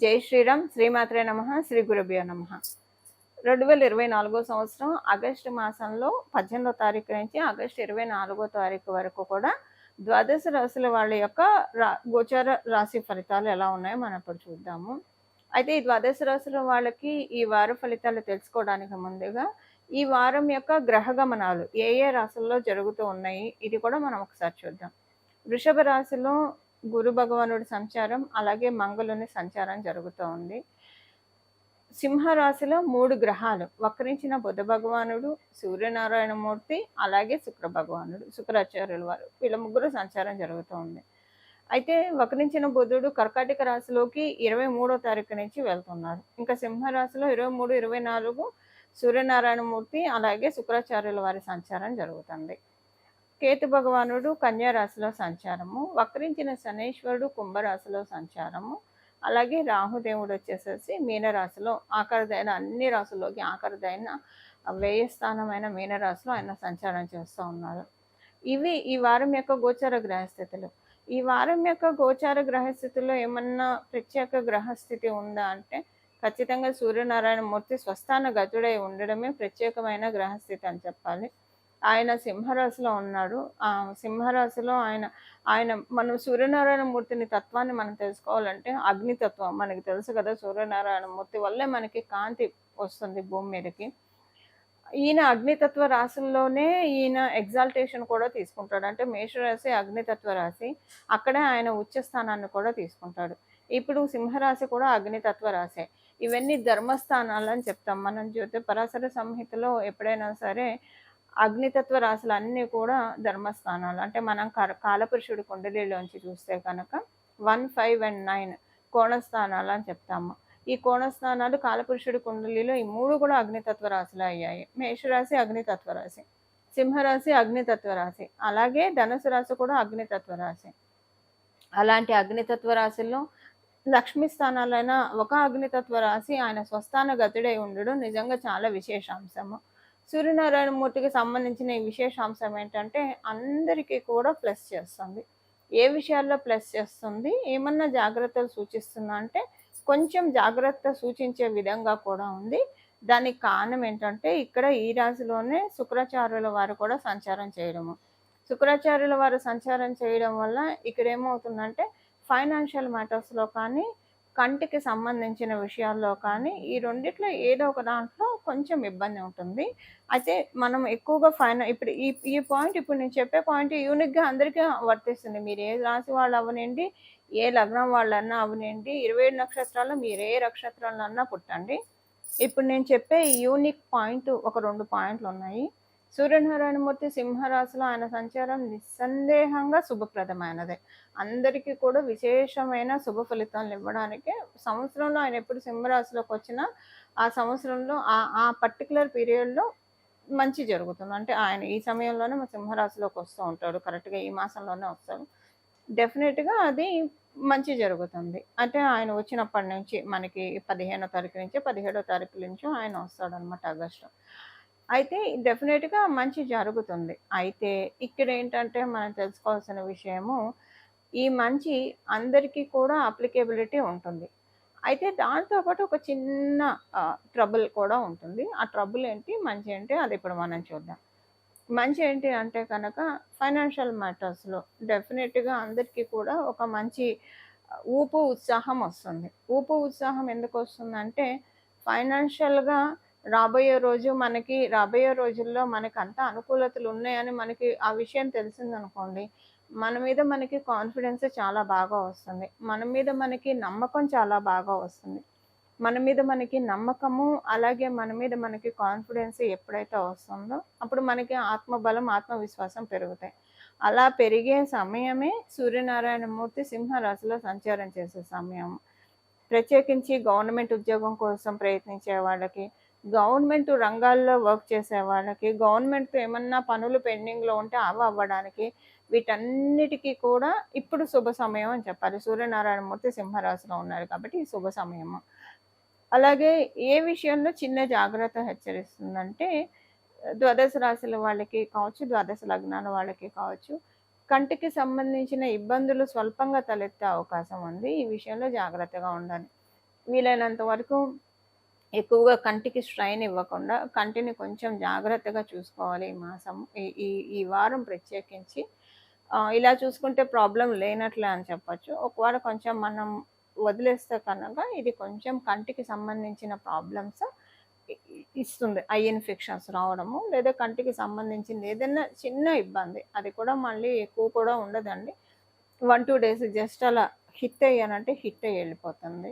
జై శ్రీరామ్. శ్రీమాత్రే నమః. శ్రీ గురుభ్యో నమః. 2024 సంవత్సరం ఆగస్టు మాసంలో 18వ తారీఖు నుంచి ఆగస్టు 24వ తారీఖు వరకు కూడా ద్వాదశ రాశుల వాళ్ళ యొక్క గోచార రాశి ఫలితాలు ఎలా ఉన్నాయో మనం ఇప్పుడు చూద్దాము. అయితే ఈ ద్వాదశ రాశుల వాళ్ళకి ఈ వార ఫలితాలు తెలుసుకోవడానికి ముందుగా ఈ వారం యొక్క గ్రహ గమనాలు ఏ ఏ రాశుల్లో జరుగుతూ ఉన్నాయి ఇది కూడా మనం ఒకసారి చూద్దాం. వృషభ రాశిలో గురు భగవానుడి సంచారం, అలాగే మంగళుని సంచారం జరుగుతూ ఉంది. సింహరాశిలో 3 గ్రహాలు వక్రించిన బుధ భగవానుడు, సూర్యనారాయణమూర్తి, అలాగే శుక్ర భగవానుడు, శుక్రాచార్యుల వారు, వీళ్ళ ముగ్గురు సంచారం జరుగుతూ ఉంది. అయితే వక్రించిన బుధుడు కర్కాటక రాశిలోకి 23వ తారీఖు నుంచి వెళ్తున్నారు. ఇంకా సింహరాశిలో 23, 24 సూర్యనారాయణమూర్తి, అలాగే శుక్రాచార్యుల వారి సంచారం జరుగుతుంది. కేతు భగవానుడు కన్యా రాశిలో సంచారము, వక్రించిన శనేశ్వరుడు కుంభరాశిలో సంచారము, అలాగే రాహుదేవుడు వచ్చేసేసి మీనరాశిలో ఆఖరిదైన అన్ని రాశుల్లోకి ఆఖరిదైన వ్యయస్థానమైన మీనరాశిలో ఆయన సంచారం చేస్తూ ఉన్నారు. ఇవి ఈ వారం యొక్క గోచార గ్రహస్థితులు. ఈ వారం యొక్క గోచార గ్రహస్థితిలో ఏమన్నా ప్రత్యేక గ్రహస్థితి ఉందా అంటే ఖచ్చితంగా సూర్యనారాయణమూర్తి స్వస్థాన గతుడై ఉండడమే ప్రత్యేకమైన గ్రహస్థితి అని చెప్పాలి. ఆయన సింహరాశిలో ఉన్నాడు. ఆ సింహరాశిలో ఆయన మనం సూర్యనారాయణమూర్తిని తత్వాన్ని మనం తెలుసుకోవాలంటే అగ్నితత్వం మనకి తెలుసు కదా. సూర్యనారాయణమూర్తి వల్లే మనకి కాంతి వస్తుంది భూమి మీదకి. ఈయన అగ్నితత్వ రాశుల్లోనే ఈయన ఎగ్జాల్టేషన్ కూడా తీసుకుంటాడు. అంటే మేషరాశి అగ్నితత్వ రాశి, అక్కడే ఆయన ఉచ్చ స్థానాన్ని కూడా తీసుకుంటాడు. ఇప్పుడు సింహరాశి కూడా అగ్నితత్వ రాశే. ఇవన్నీ ధర్మస్థానాలు అని చెప్తాం మనం. జ్యోతి పరాశర సంహితలో ఎప్పుడైనా సరే అగ్నితత్వ రాశులు అన్నీ కూడా ధర్మస్థానాలు. అంటే మనం కాలపురుషుడి కుండలిలోంచి చూస్తే కనుక 1, 5 and 9 కోణస్థానాలు అని చెప్తాము. ఈ కోణస్థానాలు కాలపురుషుడి కుండలిలో ఈ 3 కూడా అగ్నితత్వ రాశులు అయ్యాయి. మేషరాశి అగ్నితత్వ రాశి, సింహరాశి అగ్నితత్వ రాశి, అలాగే ధనుసు రాశి కూడా అగ్నితత్వ రాశి. అలాంటి అగ్నితత్వ రాశిలో లక్ష్మీ స్థానాలైన ఒక అగ్నితత్వ రాశి ఆయన స్వస్థాన గతుడై ఉండడం నిజంగా చాలా విశేషాంశము. సూర్యనారాయణమూర్తికి సంబంధించిన ఈ విశేషాంశం ఏంటంటే అందరికీ కూడా ప్లస్ చేస్తుంది. ఏ విషయాల్లో ప్లస్ చేస్తుంది, ఏమన్నా జాగ్రత్తలు సూచిస్తుందా అంటే కొంచెం జాగ్రత్త సూచించే విధంగా కూడా ఉంది. దానికి కారణం ఏంటంటే ఇక్కడ ఈ రాశిలోనే శుక్రాచార్యుల వారు కూడా సంచారం చేయడము. శుక్రాచార్యుల వారు సంచారం చేయడం వల్ల ఇక్కడ ఏమవుతుందంటే ఫైనాన్షియల్ మ్యాటర్స్లో కానీ కంటికి సంబంధించిన విషయాల్లో కానీ ఈ రెండిట్లో ఏదో ఒక దాంట్లో కొంచెం ఇబ్బంది ఉంటుంది. అయితే మనం ఎక్కువగా ఇప్పుడు ఈ పాయింట్, ఇప్పుడు నేను చెప్పే పాయింట్ యూనిక్గా అందరికీ వర్తిస్తుంది. మీరు ఏ రాశి వాళ్ళు అవ్వనండి, ఏ లగ్నం వాళ్ళన్నా అవ్వనండి, 27 నక్షత్రాల్లో మీరు ఏ నక్షత్రాలన్నా పుట్టండి. ఇప్పుడు నేను చెప్పే యూనిక్ పాయింట్ ఒక 2 పాయింట్లు ఉన్నాయి. సూర్యనారాయణమూర్తి సింహరాశిలో ఆయన సంచారం నిస్సందేహంగా శుభప్రదమైనదే. అందరికీ కూడా విశేషమైన శుభ ఫలితాలు ఇవ్వడానికి సంవత్సరంలో ఆయన ఎప్పుడు సింహరాశిలోకి వచ్చినా ఆ సంవత్సరంలో ఆ పర్టికులర్ పీరియడ్లో మంచి జరుగుతుంది. అంటే ఆయన ఈ సమయంలోనే మా సింహరాశిలోకి వస్తూ ఉంటాడు, కరెక్ట్గా ఈ మాసంలోనే వస్తాడు. డెఫినెట్గా అది మంచి జరుగుతుంది. అంటే ఆయన వచ్చినప్పటి నుంచి మనకి 15వ తారీఖు నుంచి 17వ తారీఖు నుంచి ఆయన వస్తాడు అనమాట, ఆగస్టు. అయితే డెఫినెట్గా మంచి జరుగుతుంది. అయితే ఇక్కడ ఏంటంటే మనం తెలుసుకోవాల్సిన విషయము, ఈ మంచి అందరికీ కూడా అప్లికేబిలిటీ ఉంటుంది. అయితే దాంతోపాటు ఒక చిన్న ట్రబుల్ కూడా ఉంటుంది. ఆ ట్రబుల్ ఏంటి, మంచి ఏంటి, అది ఇప్పుడు మనం చూద్దాం. మంచి ఏంటి అంటే కనుక ఫైనాన్షియల్ మ్యాటర్స్లో డెఫినెట్గా అందరికీ కూడా ఒక మంచి ఊపు ఉత్సాహం వస్తుంది. ఊపు ఉత్సాహం ఎందుకు వస్తుందంటే ఫైనాన్షియల్గా రాబోయే రోజుల్లో మనకి అంత అనుకూలతలు ఉన్నాయని మనకి ఆ విషయం తెలిసిందనుకోండి, మన మీద మనకి కాన్ఫిడెన్స్ చాలా బాగా వస్తుంది. మన మీద మనకి నమ్మకం చాలా బాగా వస్తుంది. మన మీద మనకి నమ్మకము, అలాగే మన మీద మనకి కాన్ఫిడెన్స్ ఎప్పుడైతే వస్తుందో అప్పుడు మనకి ఆత్మబలం, ఆత్మవిశ్వాసం పెరుగుతాయి. అలా పెరిగే సమయమే సూర్యనారాయణమూర్తి సింహరాశిలో సంచారం చేసే సమయం. ప్రత్యేకించి గవర్నమెంట్ ఉద్యోగం కోసం ప్రయత్నించే వాళ్ళకి, గవర్నమెంట్ రంగాల్లో వర్క్ చేసే వాళ్ళకి, గవర్నమెంట్తో ఏమన్నా పనులు పెండింగ్లో ఉంటే అవి అవ్వడానికి, వీటన్నిటికీ కూడా ఇప్పుడు శుభ సమయం అని చెప్పాలి. సూర్యనారాయణమూర్తి సింహరాశిలో ఉన్నారు కాబట్టి ఈ శుభ సమయము. అలాగే ఏ విషయంలో చిన్న జాగ్రత్త హెచ్చరిస్తుందంటే ద్వాదశ రాశుల వాళ్ళకి కావచ్చు, ద్వాదశ లగ్నాల వాళ్ళకి కావచ్చు, కంటికి సంబంధించిన ఇబ్బందులు స్వల్పంగా తలెత్తే అవకాశం ఉంది. ఈ విషయంలో జాగ్రత్తగా ఉండాలి. వీలైనంత వరకు ఎక్కువగా కంటికి స్ట్రెయిన్ ఇవ్వకుండా కంటిని కొంచెం జాగ్రత్తగా చూసుకోవాలి ఈ మాసం. ఈ ఈ ఈ వారం ప్రత్యేకించి. ఇలా చూసుకుంటే ప్రాబ్లమ్ లేనట్లే అని చెప్పొచ్చు. ఒకవేళ కొంచెం మనం వదిలేస్తే కనుక ఇది కొంచెం కంటికి సంబంధించిన ప్రాబ్లమ్స్ ఇస్తుంది. ఐ ఇన్ఫెక్షన్స్ రావడము, లేదా కంటికి సంబంధించింది ఏదైనా చిన్న ఇబ్బంది. అది కూడా మళ్ళీ ఎక్కువ కూడా ఉండదండి. 1, 2 డేస్ జస్ట్ అలా హిట్ అయ్యానంటే హిట్ అయ్యి వెళ్ళిపోతుంది.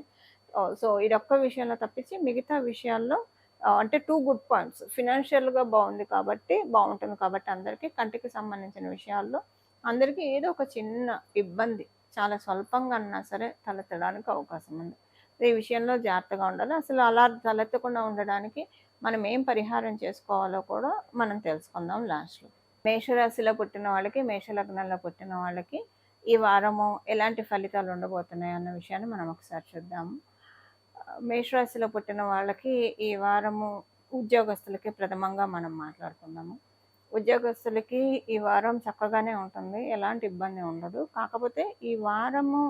సో, ఇదొక్క విషయంలో తప్పించి మిగతా విషయాల్లో అంటే 2 గుడ్ పాయింట్స్. ఫినాన్షియల్‌గా బావుంది కాబట్టి బావుంటుంది కాబట్టి అందరికీ కంటికి సంబంధించిన విషయాల్లో అందరికీ ఏదో ఒక చిన్న ఇబ్బంది చాలా స్వల్పంగా అన్నా సరే తలెత్తడానికి అవకాశం ఉంది. ఈ విషయంలో జాగ్రత్తగా ఉండాలి. అసలు అలా తలెత్తకుండా ఉండడానికి మనం ఏం పరిహారం చేసుకోవాలో కూడా మనం తెలుసుకుందాం లాస్ట్‌లో. మేషరాశిలో పుట్టిన వాళ్ళకి, మేష లగ్నంలో పుట్టిన వాళ్ళకి ఈ వారము ఎలాంటి ఫలితాలు ఉండబోతున్నాయి అన్న విషయాన్ని మనం ఒకసారి చూద్దాము. మేషరాశిలో పుట్టిన వాళ్ళకి ఈ వారము ఉద్యోగస్తులకి ప్రథమంగా మనం మాట్లాడుకుందాము. ఉద్యోగస్తులకి ఈ వారం చక్కగానే ఉంటుంది. ఎలాంటి ఇబ్బంది ఉండదు. కాకపోతే ఈ వారము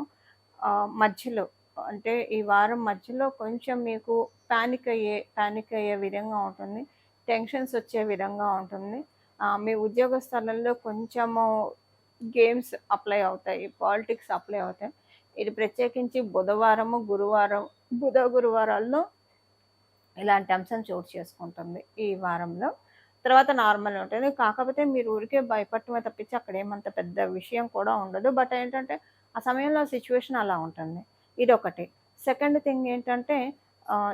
మధ్యలో అంటే ఈ వారం మధ్యలో కొంచెం మీకు పానిక్ అయ్యే విధంగా ఉంటుంది. టెన్షన్స్ వచ్చే విధంగా ఉంటుంది. మీ ఉద్యోగ స్థలంలో కొంచెము గేమ్స్ అప్లై అవుతాయి. పాలిటిక్స్ అప్లై అవుతాయి. ఇది ప్రత్యేకించి బుధవారము, గురువారం, గురువారాల్లో ఇలాంటి అంశం చోటు చేసుకుంటుంది ఈ వారంలో. తర్వాత నార్మల్ ఉంటుంది. కాకపోతే మీరు ఊరికే భయపడటమే తప్పించి అక్కడ ఏమంత పెద్ద విషయం కూడా ఉండదు. బట్ ఏంటంటే ఆ సమయంలో సిచ్యువేషన్ అలా ఉంటుంది. ఇదొకటి. సెకండ్ థింగ్ ఏంటంటే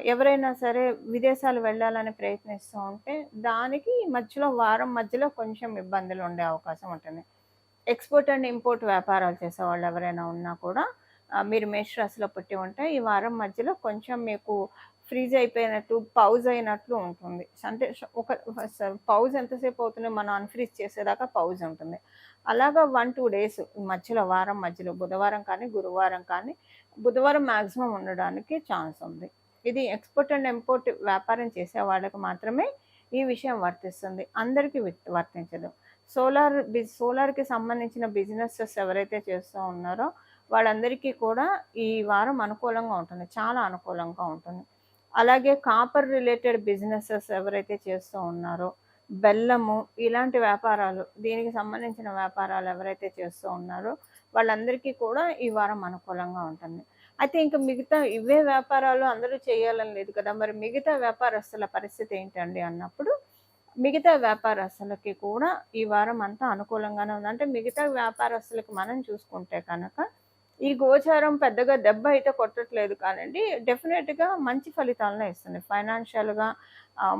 ఎవరైనా సరే విదేశాలు వెళ్ళాలని ప్రయత్నిస్తూ ఉంటే దానికి వారం మధ్యలో కొంచెం ఇబ్బందులు ఉండే అవకాశం ఉంటుంది. ఎక్స్‌పోర్ట్ అండ్ ఇంపోర్ట్ వ్యాపారాలు చేసేవాళ్ళు ఎవరైనా ఉన్నా కూడా మీరు మేషరాశిలో పుట్టి ఉంటే ఈ వారం మధ్యలో కొంచెం మీకు ఫ్రీజ్ అయిపోయినట్టు, పౌజ్ అయినట్లు ఉంటుంది. అంటే ఒక పౌజ్ ఎంతసేపు అవుతుంది మనం అన్‌ఫ్రీజ్ చేసేదాకా పౌజ్ ఉంటుంది. అలాగా 1, 2 డేస్ మధ్యలో వారం మధ్యలో బుధవారం కానీ, గురువారం కానీ, బుధవారం మాక్సిమం ఉండడానికి ఛాన్స్ ఉంది. ఇది ఎక్స్‌పోర్ట్ అండ్ ఇంపోర్ట్ వ్యాపారం చేసే వాళ్ళకి మాత్రమే ఈ విషయం వర్తిస్తుంది. అందరికీ వర్తించదు. సోలార్‌కి సంబంధించిన బిజినెసెస్ ఎవరైతే చేస్తూ ఉన్నారో వాళ్ళందరికీ కూడా ఈ వారం అనుకూలంగా ఉంటుంది. చాలా అనుకూలంగా ఉంటుంది. అలాగే కాపర్ రిలేటెడ్ బిజినెసెస్ ఎవరైతే చేస్తూ ఉన్నారో, బెల్లము ఇలాంటి వ్యాపారాలు, దీనికి సంబంధించిన వ్యాపారాలు ఎవరైతే చేస్తూ ఉన్నారో వాళ్ళందరికీ కూడా ఈ వారం అనుకూలంగా ఉంటుంది. అయితే ఇంకా మిగతా ఇవే వ్యాపారాలు అందరూ చేయాలని లేదు కదా! మరి మిగతా వ్యాపారస్తుల పరిస్థితి ఏంటండి అన్నప్పుడు, మిగతా వ్యాపారస్తులకి కూడా ఈ వారం అంతా అనుకూలంగానే ఉంది. అంటే మిగతా వ్యాపారస్తులకి మనం చూసుకుంటే కనుక ఈ గోచారం పెద్దగా దెబ్బ అయితే కొట్టట్లేదు కానండి. డెఫినెట్‌గా మంచి ఫలితాలనే ఇస్తుంది. ఫైనాన్షియల్‌గా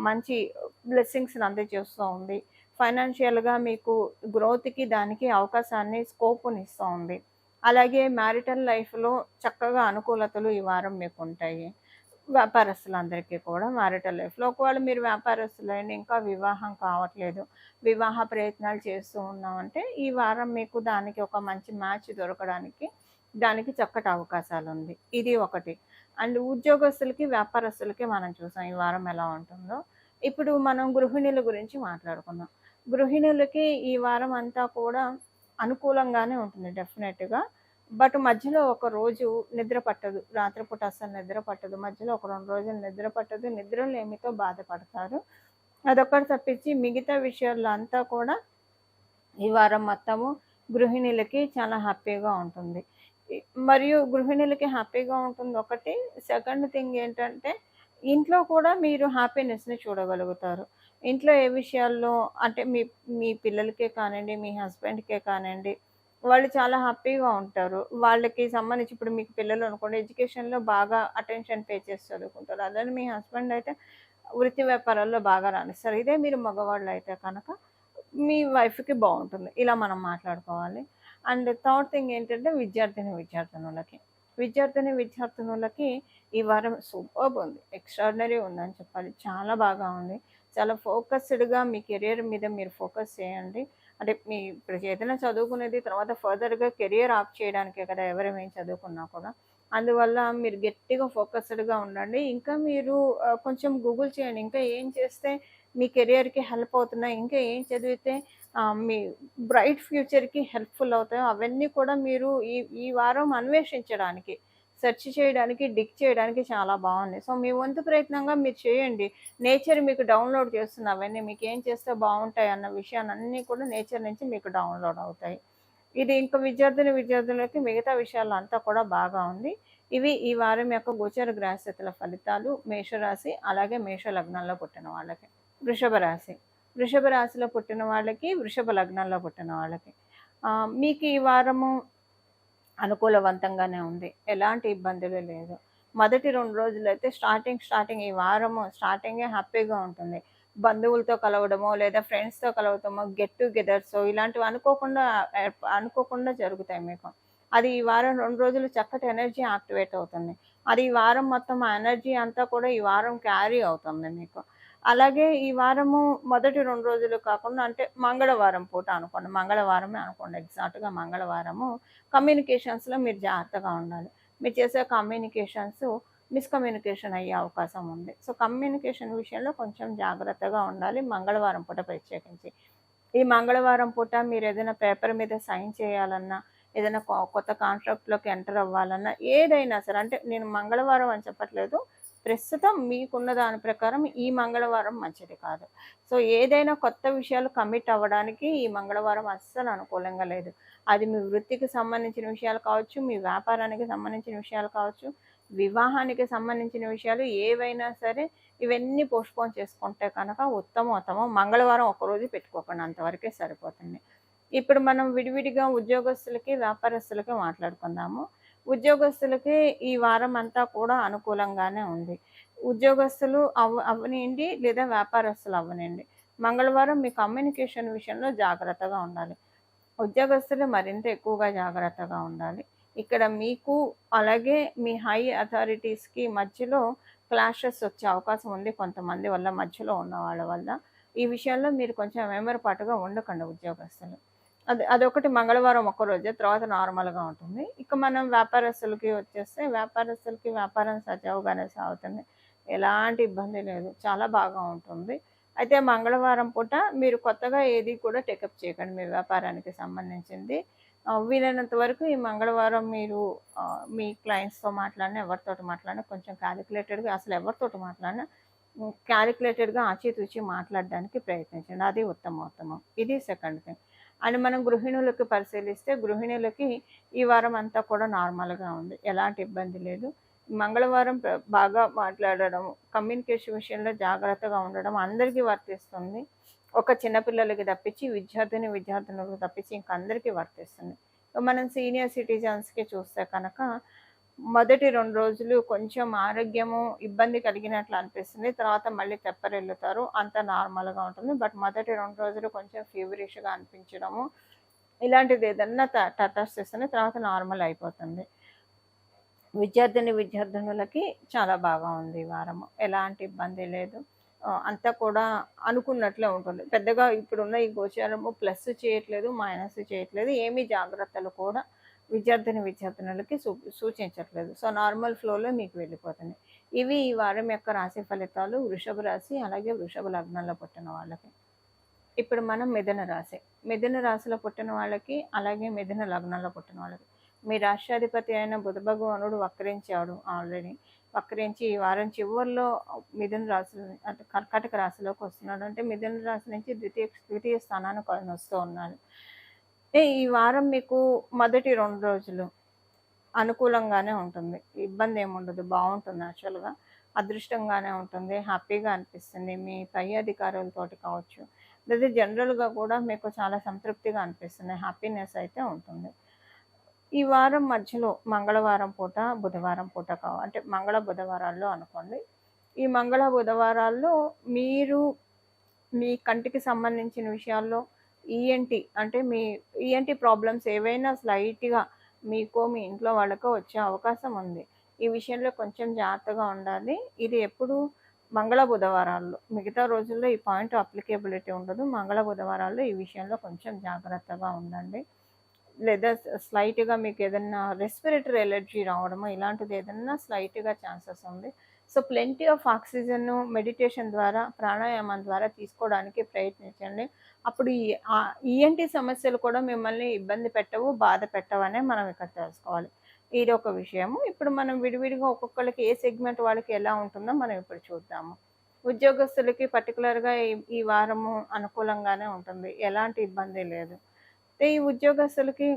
మంచి బ్లెస్సింగ్స్‌ని అందజేస్తూ ఉంది. ఫైనాన్షియల్‌గా మీకు గ్రోత్‌కి దానికి అవకాశాన్ని, స్కోప్‌నిస్తూ ఉంది. అలాగే మ్యారిటల్ లైఫ్‌లో చక్కగా అనుకూలతలు ఈ వారం మీకుంటాయి. వ్యాపారస్తులందరికీ కూడా మ్యారిటల్ లైఫ్‌లో ఒకవేళ మీరు వ్యాపారస్తులైండి ఇంకా వివాహం కావట్లేదు, వివాహ ప్రయత్నాలు చేస్తూ ఉన్నామంటే ఈ వారం మీకు దానికి ఒక మంచి మ్యాచ్ దొరకడానికి దానికి చక్కటి అవకాశాలుంది. ఇది ఒకటి. అండ్ ఉద్యోగస్తులకి, వ్యాపారస్తులకి మనం చూసాం ఈ వారం ఎలా ఉంటుందో. ఇప్పుడు మనం గృహిణుల గురించి మాట్లాడుకుందాం. గృహిణులకి ఈ వారం అంతా కూడా అనుకూలంగానే ఉంటుంది డెఫినెట్‌గా. బట్ మధ్యలో ఒక రోజు నిద్ర పట్టదు. రాత్రిపూట అస్సలు నిద్ర పట్టదు. మధ్యలో ఒక 2 రోజులు నిద్ర పట్టదు. నిద్రలేమితో బాధపడతారు. అదొక్కటి తప్పించి మిగతా విషయాల్లో అంతా కూడా ఈ వారం మొత్తము గృహిణులకి చాలా హ్యాపీగా ఉంటుంది. మరియు గృహిణులకి హ్యాపీగా ఉంటుంది ఒకటి. సెకండ్ థింగ్ ఏంటంటే ఇంట్లో కూడా మీరు హ్యాపీనెస్‌ని చూడగలుగుతారు. ఇంట్లో ఏ విషయాల్లో అంటే మీ మీ పిల్లలకే కానియండి, మీ హస్బెండ్‌కే కానియండి, వాళ్ళు చాలా హ్యాపీగా ఉంటారు. వాళ్ళకి సంబంధించి ఇప్పుడు మీకు పిల్లలు అనుకోండి ఎడ్యుకేషన్‌లో బాగా అటెన్షన్ పే చేసి చదువుకుంటారు. అదే మీ హస్బెండ్ అయితే వృత్తి వ్యాపారాల్లో బాగా రాణిస్తారు. ఇదే మీరు మగవాళ్ళైతే కనుక మీ వైఫ్‌కి బావుంటుంది. ఇలా మనం మాట్లాడుకోవాలి. అండ్ థర్డ్ థింగ్ ఏంటంటే విద్యార్థినులకి ఈ వారం సూపర్బ్ ఉంది. ఎక్స్ట్రార్డినరీ ఉందని చెప్పాలి. చాలా బాగా ఉంది. చాలా ఫోకస్డ్‌గా మీ కెరియర్ మీద మీరు ఫోకస్ చేయండి. అంటే మీ ఇప్పుడు ఏదైనా చదువుకునేది తర్వాత ఫర్దర్‌గా కెరియర్ ఆప్ చేయడానికే కదా! ఎవరేం చదువుకున్నా కూడా. అందువల్ల మీరు గట్టిగా ఫోకస్డ్‌గా ఉండండి. ఇంకా మీరు కొంచెం గూగుల్ చేయండి. ఇంకా ఏం చేస్తే మీ కెరియర్‌కి హెల్ప్ అవుతున్నాయి, ఇంకా ఏం చదివితే మీ బ్రైట్ ఫ్యూచర్‌కి హెల్ప్‌ఫుల్ అవుతాయో అవన్నీ కూడా మీరు ఈ ఈ వారం అన్వేషించడానికి సెర్చ్ చేయడానికి, డిగ్ చేయడానికి చాలా బాగుంది. సో, మీ వంతు ప్రయత్నంగా మీరు చేయండి. నేచర్ మీకు డౌన్‌లోడ్ చేస్తుంది అవన్నీ. మీకేం చేస్తే బావుంటాయి అన్న విషయాలన్నీ కూడా నేచర్ నుంచి మీకు డౌన్‌లోడ్ అవుతాయి. ఇది ఇంకా విద్యార్థులకి మిగతా విషయాల్లో అంతా కూడా బాగా ఉంది. ఇవి ఈ వారం యొక్క గోచర గ్రహస్థితుల ఫలితాలు మేషరాశి, అలాగే మేష లగ్నంలో పుట్టిన వాళ్ళకి. వృషభ రాశి. వృషభ రాశిలో పుట్టిన వాళ్ళకి, వృషభ లగ్నంలో పుట్టిన వాళ్ళకి. మీకు ఈ వారము అనుకూలవంతంగానే ఉంది. ఎలాంటి ఇబ్బందులు లేదు. మొదటి 2 రోజులైతే స్టార్టింగ్ ఈ వారము స్టార్టింగే హ్యాపీగా ఉంటుంది. బంధువులతో కలవడమో, లేదా ఫ్రెండ్స్‌తో కలవటమో, గెట్ టుగెదర్సో ఇలాంటివి అనుకోకుండా జరుగుతాయి మీకు. అది ఈ వారం 2 రోజులు చక్కటి ఎనర్జీ యాక్టివేట్ అవుతుంది. అది ఈ వారం మొత్తం ఆ ఎనర్జీ అంతా కూడా ఈ వారం క్యారీ అవుతుంది మీకు. అలాగే ఈ వారము మొదటి 2 రోజులు కాకుండా అంటే మంగళవారం పూట అనుకోండి. మంగళవారమే అనుకోండి ఎగ్జాక్ట్‌గా మంగళవారము కమ్యూనికేషన్స్‌లో మీరు జాగ్రత్తగా ఉండాలి. మీరు చేసే కమ్యూనికేషన్స్ మిస్‌కమ్యూనికేషన్ అయ్యే అవకాశం ఉంది. సో, కమ్యూనికేషన్ విషయంలో కొంచెం జాగ్రత్తగా ఉండాలి మంగళవారం పూట ప్రత్యేకించి. ఈ మంగళవారం పూట మీరేదైనా పేపర్ మీద సైన్ చేయాలన్నా, ఏదైనా కొత్త కాంట్రాక్ట్‌లోకి ఎంటర్ అవ్వాలన్నా, ఏదైనా సరే అంటే నేను మంగళవారం అని చెప్పట్లేదు. ప్రస్తుతం మీకున్న దాని ప్రకారం ఈ మంగళవారం మంచిది కాదు. సో, ఏదైనా కొత్త విషయాలు కమిట్ అవ్వడానికి ఈ మంగళవారం అస్సలు అనుకూలంగా లేదు. అది మీ వృత్తికి సంబంధించిన విషయాలు కావచ్చు, మీ వ్యాపారానికి సంబంధించిన విషయాలు కావచ్చు, వివాహానికి సంబంధించిన విషయాలు ఏవైనా సరే ఇవన్నీ పోస్ట్‌పోన్ చేసుకుంటే కనుక ఉత్తమోత్తమం. మంగళవారం ఒక్కరోజు పెట్టుకోకండి అంతవరకే సరిపోతుంది. ఇప్పుడు మనం విడివిడిగా ఉద్యోగస్తులకి, వ్యాపారస్తులకి మాట్లాడుకుందాము. ఉద్యోగస్తులకి ఈ వారం అంతా కూడా అనుకూలంగానే ఉంది. ఉద్యోగస్తులు అవ్వనియండి లేదా వ్యాపారస్తులు అవ్వనియండి. మంగళవారం మీ కమ్యూనికేషన్ విషయంలో జాగ్రత్తగా ఉండాలి. ఉద్యోగస్తులు మరింత ఎక్కువగా జాగ్రత్తగా ఉండాలి. ఇక్కడ మీకు అలాగే మీ హై అథారిటీస్‌కి మధ్యలో క్లాషెస్ వచ్చే అవకాశం ఉంది కొంతమంది వల్ల, మధ్యలో ఉన్న వాళ్ళ వల్ల. ఈ విషయంలో మీరు కొంచెం వేమరపాటుగా ఉండకండి ఉద్యోగస్తులు. అదొకటి మంగళవారం ఒక్కరోజే, తర్వాత నార్మల్‌గా ఉంటుంది. ఇక మనం వ్యాపారస్తులకి వచ్చేస్తే, వ్యాపారస్తులకి వ్యాపారం సజావుగానే సాగుతుంది. ఎలాంటి ఇబ్బంది లేదు. చాలా బాగా ఉంటుంది. అయితే మంగళవారం పూట మీరు కొత్తగా ఏది కూడా టేకప్ చేయకండి మీ వ్యాపారానికి సంబంధించింది. వీలైనంత వరకు ఈ మంగళవారం మీరు మీ క్లయింట్స్‌తో మాట్లాడినా, ఎవరితోటి మాట్లాడినా కొంచెం కాలిక్యులేటెడ్‌గా అసలు ఎవరితోటి మాట్లాడినా కాలిక్యులేటెడ్‌గా ఆచితూచి మాట్లాడడానికి ప్రయత్నించండి. అది ఉత్తమోత్తమం. ఇది సెకండ్ థింగ్. అండ్ మనం గృహిణులకు పరిశీలిస్తే, గృహిణులకి ఈ వారం అంతా కూడా నార్మల్‌గా ఉంది. ఎలాంటి ఇబ్బంది లేదు. మంగళవారం బాగా మాట్లాడడం, కమ్యూనికేషన్ విషయంలో జాగ్రత్తగా ఉండడం అందరికీ వర్తిస్తుంది. ఒక చిన్న పిల్లలకి తప్పించి, విద్యార్థినులకు తప్పించి ఇంక అందరికీ వర్తిస్తుంది. మనం సీనియర్ సిటిజన్స్‌కి చూస్తే కనుక మొదటి 2 రోజులు కొంచెం ఆరోగ్యము ఇబ్బంది కలిగినట్లు అనిపిస్తుంది. తర్వాత మళ్ళీ తెప్పరిల్లుతారు. అంతా నార్మల్‌గా ఉంటుంది. బట్ మొదటి 2 రోజులు కొంచెం ఫీవరిష్‌గా అనిపించడము, ఇలాంటిది ఏదన్నా తటస్థిస్తుంది. తర్వాత నార్మల్ అయిపోతుంది. విద్యార్థినులకి చాలా బాగా ఉంది ఈ వారము. ఎలాంటి ఇబ్బంది లేదు. అంతా కూడా అనుకున్నట్లే ఉంటుంది. పెద్దగా ఇప్పుడున్న ఈ గోచారము ప్లస్ చేయట్లేదు, మైనస్ చేయట్లేదు. ఏమీ జాగ్రత్తలు కూడా విద్యార్థినులకి సూచించట్లేదు. సో, నార్మల్ ఫ్లోలో మీకు వెళ్ళిపోతుంది. ఇవి ఈ వారం యొక్క రాశి ఫలితాలు వృషభ రాశి, అలాగే వృషభ లగ్నంలో పుట్టిన వాళ్ళకి. ఇప్పుడు మనం మిథున రాశి. మిథున రాశిలో పుట్టిన వాళ్ళకి, అలాగే మిథున లగ్నంలో పుట్టిన వాళ్ళకి. మీ రాష్ట్రాధిపతి అయిన బుధ భగవానుడు వక్రించాడు ఆల్రెడీ. వక్రించి ఈ వారం చివరిలో మిథున రాశి అంటే కర్కాటక రాశిలోకి వస్తున్నాడు. అంటే మిథున రాశి నుంచి ద్వితీయ స్థానానికి ఆయన వస్తూ ఉన్నాడు. ఈ వారం మీకు మొదటి 2 రోజులు అనుకూలంగానే ఉంటుంది. ఇబ్బంది ఏముండదు. బావుంటుంది యాక్చువల్‌గా. అదృష్టంగానే ఉంటుంది. హ్యాపీగా అనిపిస్తుంది. మీ పై అధికారులతోటి కావచ్చు, లేదా జనరల్‌గా కూడా మీకు చాలా సంతృప్తిగా అనిపిస్తుంది. హ్యాపీనెస్ అయితే ఉంటుంది. ఈ వారం మధ్యలో మంగళవారం పూట, బుధవారం పూట అంటే మంగళ బుధవారాల్లో అనుకోండి. ఈ మంగళ బుధవారాల్లో మీరు మీ కంటికి సంబంధించిన విషయాల్లో అంటే మీ ఈఎన్‌టీ ప్రాబ్లమ్స్ ఏవైనా స్లైట్‌గా మీకో, మీ ఇంట్లో వాళ్ళకో వచ్చే అవకాశం ఉంది. ఈ విషయంలో కొంచెం జాగ్రత్తగా ఉండాలి. ఇది ఎప్పుడు మంగళ బుధవారాల్లో. మిగతా రోజుల్లో ఈ పాయింట్ అప్లికేబిలిటీ ఉండదు. మంగళ బుధవారాల్లో ఈ విషయంలో కొంచెం జాగ్రత్తగా ఉండండి. లేదా స్లైట్‌గా మీకు ఏదన్నా రెస్పిరేటరీ ఎలర్జీ రావడమో ఇలాంటిది ఏదన్నా స్లైట్‌గా ఛాన్సెస్ ఉంది. సో, ప్లెంటీ ఆఫ్ ఆక్సిజన్‌ను మెడిటేషన్ ద్వారా, ప్రాణాయామం ద్వారా తీసుకోవడానికి ప్రయత్నించండి. అప్పుడు ఈఎన్‌టీ సమస్యలు కూడా మిమ్మల్ని ఇబ్బంది పెట్టవు, బాధ పెట్టవనే మనం ఇక్కడ తెలుసుకోవాలి. ఇదొక విషయము. ఇప్పుడు మనం విడివిడిగా ఒక్కొక్కళ్ళకి ఏ సెగ్మెంట్ వాళ్ళకి ఎలా ఉంటుందో మనం ఇప్పుడు చూద్దాము. ఉద్యోగస్తులకి పర్టిక్యులర్‌గా ఈ వారము అనుకూలంగానే ఉంటుంది. ఎలాంటి ఇబ్బంది లేదు. ఈ ఉద్యోగస్తులకి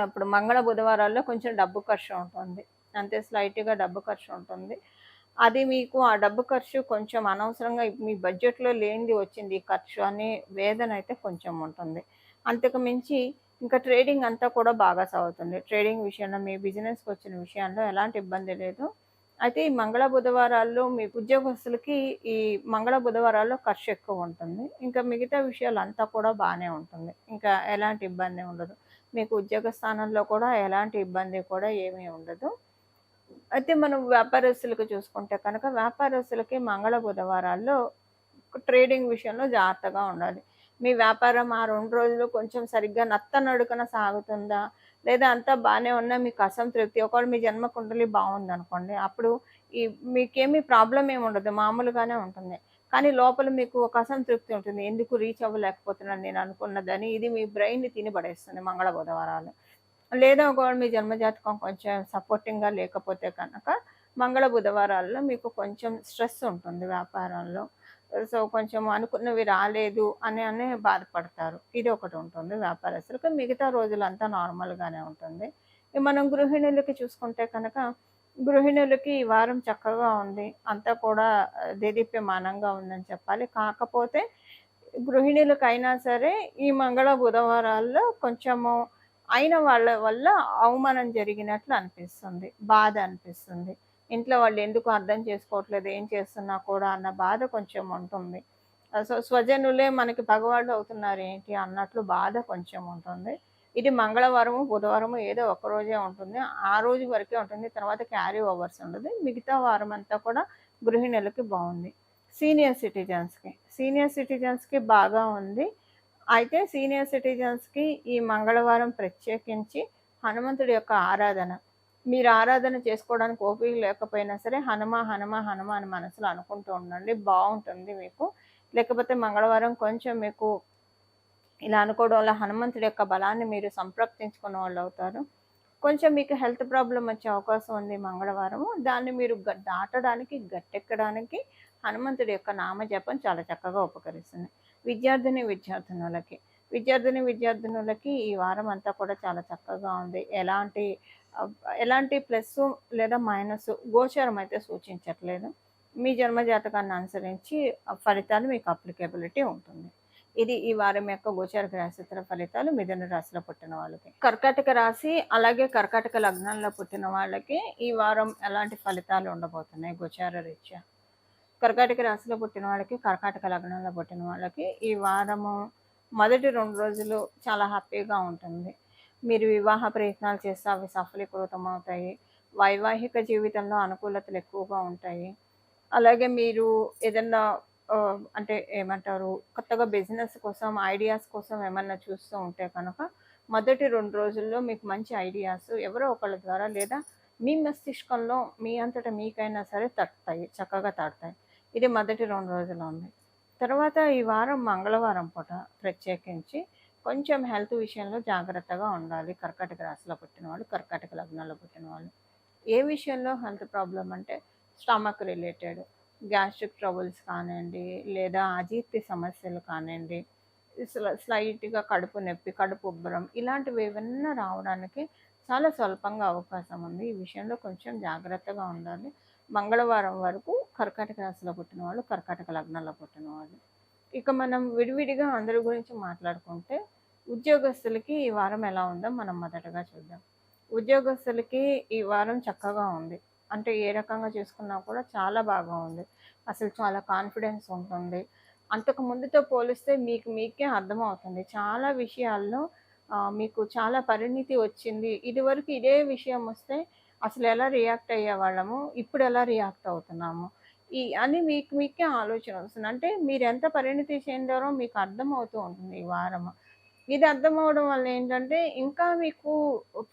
ఇప్పుడు మంగళ, బుధవారాల్లో కొంచెం డబ్బు ఖర్చు ఉంటుంది. అంతే స్లైట్‌గా డబ్బు ఖర్చు ఉంటుంది. అది మీకు ఆ డబ్బు ఖర్చు కొంచెం అనవసరంగా మీ బడ్జెట్‌లో లేనిది వచ్చింది ఈ ఖర్చు అనే వేదనైతే కొంచెం ఉంటుంది. అంతకు మించి ఇంకా ట్రేడింగ్ అంతా కూడా బాగా సాగుతుంది. ట్రేడింగ్ విషయంలో మీ బిజినెస్‌కొచ్చిన విషయంలో ఎలాంటి ఇబ్బంది లేదు. అయితే ఈ మంగళ, బుధవారాల్లో మీ ఉద్యోగస్తులకి ఈ మంగళ, బుధవారాల్లో ఖర్చు ఎక్కువ ఉంటుంది. ఇంకా మిగతా విషయాలంతా కూడా బానే ఉంటుంది. ఇంకా ఎలాంటి ఇబ్బంది ఉండదు. మీకు ఉద్యోగ స్థానంలో కూడా ఎలాంటి ఇబ్బంది కూడా ఏమీ ఉండదు. అయితే మనం వ్యాపారస్తులకు చూసుకుంటే కనుక వ్యాపారస్తులకి మంగళ, బుధవారాల్లో ట్రేడింగ్ విషయంలో జాగ్రత్తగా ఉండాలి. మీ వ్యాపారం ఆ 2 రోజులు కొంచెం సరిగ్గా నత్తనడుకన సాగుతుందా? లేదా అంతా బానే ఉన్నా మీకు అసంతృప్తి ఒకవేళ మీ జన్మ కుండలి బావుందనుకోండి. అప్పుడు ఈ మీకేమి ప్రాబ్లమ్ ఏమి ఉండదు. మామూలుగానే ఉంటుంది. కానీ లోపల మీకు ఒక అసంతృప్తి ఉంటుంది. ఎందుకు రీచ్ అవ్వలేకపోతున్నాను నేను అనుకున్నదని. ఇది మీ బ్రెయిన్‌ని తిని పడేస్తుంది మంగళ, బుధవారాలు. లేదా ఒకవేళ మీ జన్మజాతకం కొంచెం సపోర్టింగ్‌గా లేకపోతే కనుక మంగళ, బుధవారాల్లో మీకు కొంచెం స్ట్రెస్ ఉంటుంది వ్యాపారంలో. సో, కొంచెం అనుకున్నవి రాలేదు అనే బాధపడతారు. ఇది ఒకటి ఉంటుంది వ్యాపారస్తులకు. మిగతా రోజులంతా నార్మల్‌గానే ఉంటుంది. మనం గృహిణులకి చూసుకుంటే కనుక, గృహిణులకి ఈ వారం చక్కగా ఉంది. అంతా కూడా దేదీప్యమానంగా ఉందని చెప్పాలి. కాకపోతే గృహిణులకైనా సరే ఈ మంగళ, బుధవారాల్లో కొంచెము అయిన వాళ్ళ వల్ల అవమానం జరిగినట్లు అనిపిస్తుంది. బాధ అనిపిస్తుంది. ఇంట్లో వాళ్ళు ఎందుకు అర్థం చేసుకోవట్లేదు, ఏం చేస్తున్నా కూడా అన్న బాధ కొంచెం ఉంటుంది. స్వజనులే మనకి పగవాళ్ళు అవుతున్నారేంటి అన్నట్లు బాధ కొంచెం ఉంటుంది. ఇది మంగళవారము, బుధవారము ఏదో ఒక రోజే ఉంటుంది. ఆ రోజు వరకే ఉంటుంది. తర్వాత క్యారీ ఓవర్స్ ఉండదు. మిగతా వారమంతా కూడా గృహిణులకి బావుంది. సీనియర్ సిటిజన్స్‌కి బాగా ఉంది. అయితే సీనియర్ సిటిజన్స్‌కి ఈ మంగళవారం ప్రత్యేకించి హనుమంతుడి యొక్క ఆరాధన. మీరు ఆరాధన చేసుకోవడానికి ఓపిక లేకపోయినా సరే హనుమ, హనుమ, హనుమ అని మనసులో అనుకుంటూ ఉండండి. బావుంటుంది మీకు. లేకపోతే మంగళవారం కొంచెం మీకు ఇలా అనుకోవడం వల్ల హనుమంతుడి యొక్క బలాన్ని మీరు సంప్రాప్తించుకున్న వాళ్ళవుతారు. కొంచెం మీకు హెల్త్ ప్రాబ్లమ్ వచ్చే అవకాశం ఉంది మంగళవారము. దాన్ని మీరు దాటడానికి, గట్టెక్కడానికి హనుమంతుడి యొక్క నామజపం చాలా చక్కగా ఉపకరిస్తుంది. విద్యార్థినులకి ఈ వారం అంతా కూడా చాలా చక్కగా ఉంది. ఎలాంటి ప్లస్సు లేదా మైనస్సు గోచారం అయితే సూచించట్లేదు. మీ జన్మ జాతకాన్ని అనుసరించి ఫలితాలు మీకు అప్లికేబిలిటీ ఉంటుంది. ఇది ఈ వారం యొక్క గోచార గ్రహస్థితుల ఫలితాలు మిథున రాశిలో పుట్టిన వాళ్ళకి. కర్కాటక రాశి అలాగే కర్కాటక లగ్నంలో పుట్టిన వాళ్ళకి ఈ వారం ఎలాంటి ఫలితాలు ఉండబోతున్నాయి గోచార రీత్యా? కర్కాటక రాశిలో పుట్టిన వాళ్ళకి, కర్కాటక లగ్నంలో పుట్టిన వాళ్ళకి ఈ వారము మొదటి 2 రోజులు చాలా హ్యాపీగా ఉంటుంది. మీరు వివాహ ప్రయత్నాలు చేస్తే అవి సఫలీకృతమవుతాయి. వైవాహిక జీవితంలో అనుకూలతలు ఎక్కువగా ఉంటాయి. అలాగే మీరు ఏదన్నా అంటే ఏమంటారు కొత్తగా బిజినెస్ కోసం, ఐడియాస్ కోసం ఏమన్నా చూస్తూ ఉంటే కనుక మొదటి 2 రోజుల్లో మీకు మంచి ఐడియాస్ ఎవరో ఒకళ్ళ ద్వారా లేదా మీ మస్తిష్కంలో మీ అంతట మీకైనా సరే చక్కగా తడతాయి. ఇది మొదటి 2 రోజులు ఉంది. తర్వాత ఈ వారం మంగళవారం పూట ప్రత్యేకించి కొంచెం హెల్త్ విషయంలో జాగ్రత్తగా ఉండాలి. కర్కాటక రాశిలో పుట్టిన వాళ్ళు, కర్కాటక లగ్నంలో పుట్టిన వాళ్ళు. ఏ విషయంలో హెల్త్ ప్రాబ్లమ్ అంటే స్టమక్ రిలేటెడ్, గ్యాస్ట్రిక్ ట్రబుల్స్ కానివ్వండి, లేదా అజీర్తి సమస్యలు కానివ్వండి, స్లైట్‌గా కడుపు నొప్పి, కడుపు ఉబ్బరం ఇలాంటివి ఏవన్నా రావడానికి చాలా స్వల్పంగా అవకాశం ఉంది. ఈ విషయంలో కొంచెం జాగ్రత్తగా ఉండాలి. మంగళవారం వరకు కర్కాటక రాశిలో పుట్టిన వాళ్ళు, కర్కాటక లగ్నంలో పుట్టిన వాళ్ళు. ఇక మనం విడివిడిగా అందరి గురించి మాట్లాడుకుంటే ఉద్యోగస్తులకి ఈ వారం ఎలా ఉందో మనం మొదటగా చూద్దాం. ఉద్యోగస్తులకి ఈ వారం చక్కగా ఉంది. అంటే ఏ రకంగా చూసుకున్నా కూడా చాలా బాగా ఉంది. అసలు చాలా కాన్ఫిడెన్స్ ఉంటుంది. అంతకు ముందుతో పోలిస్తే మీకే అర్థమవుతుంది. చాలా విషయాల్లో మీకు చాలా పరిణితి వచ్చింది. ఇదివరకు ఇదే విషయం వస్తే అసలు ఎలా రియాక్ట్ అయ్యేవాళ్ళము, ఇప్పుడు ఎలా రియాక్ట్ అవుతున్నాము. అని మీకే ఆలోచన వస్తుంది. అంటే మీరెంత పరిణితి చెందారో మీకు అర్థమవుతూ ఉంటుంది ఈ వారము. ఇది అర్థమవ్వడం వల్ల ఏంటంటే ఇంకా మీకు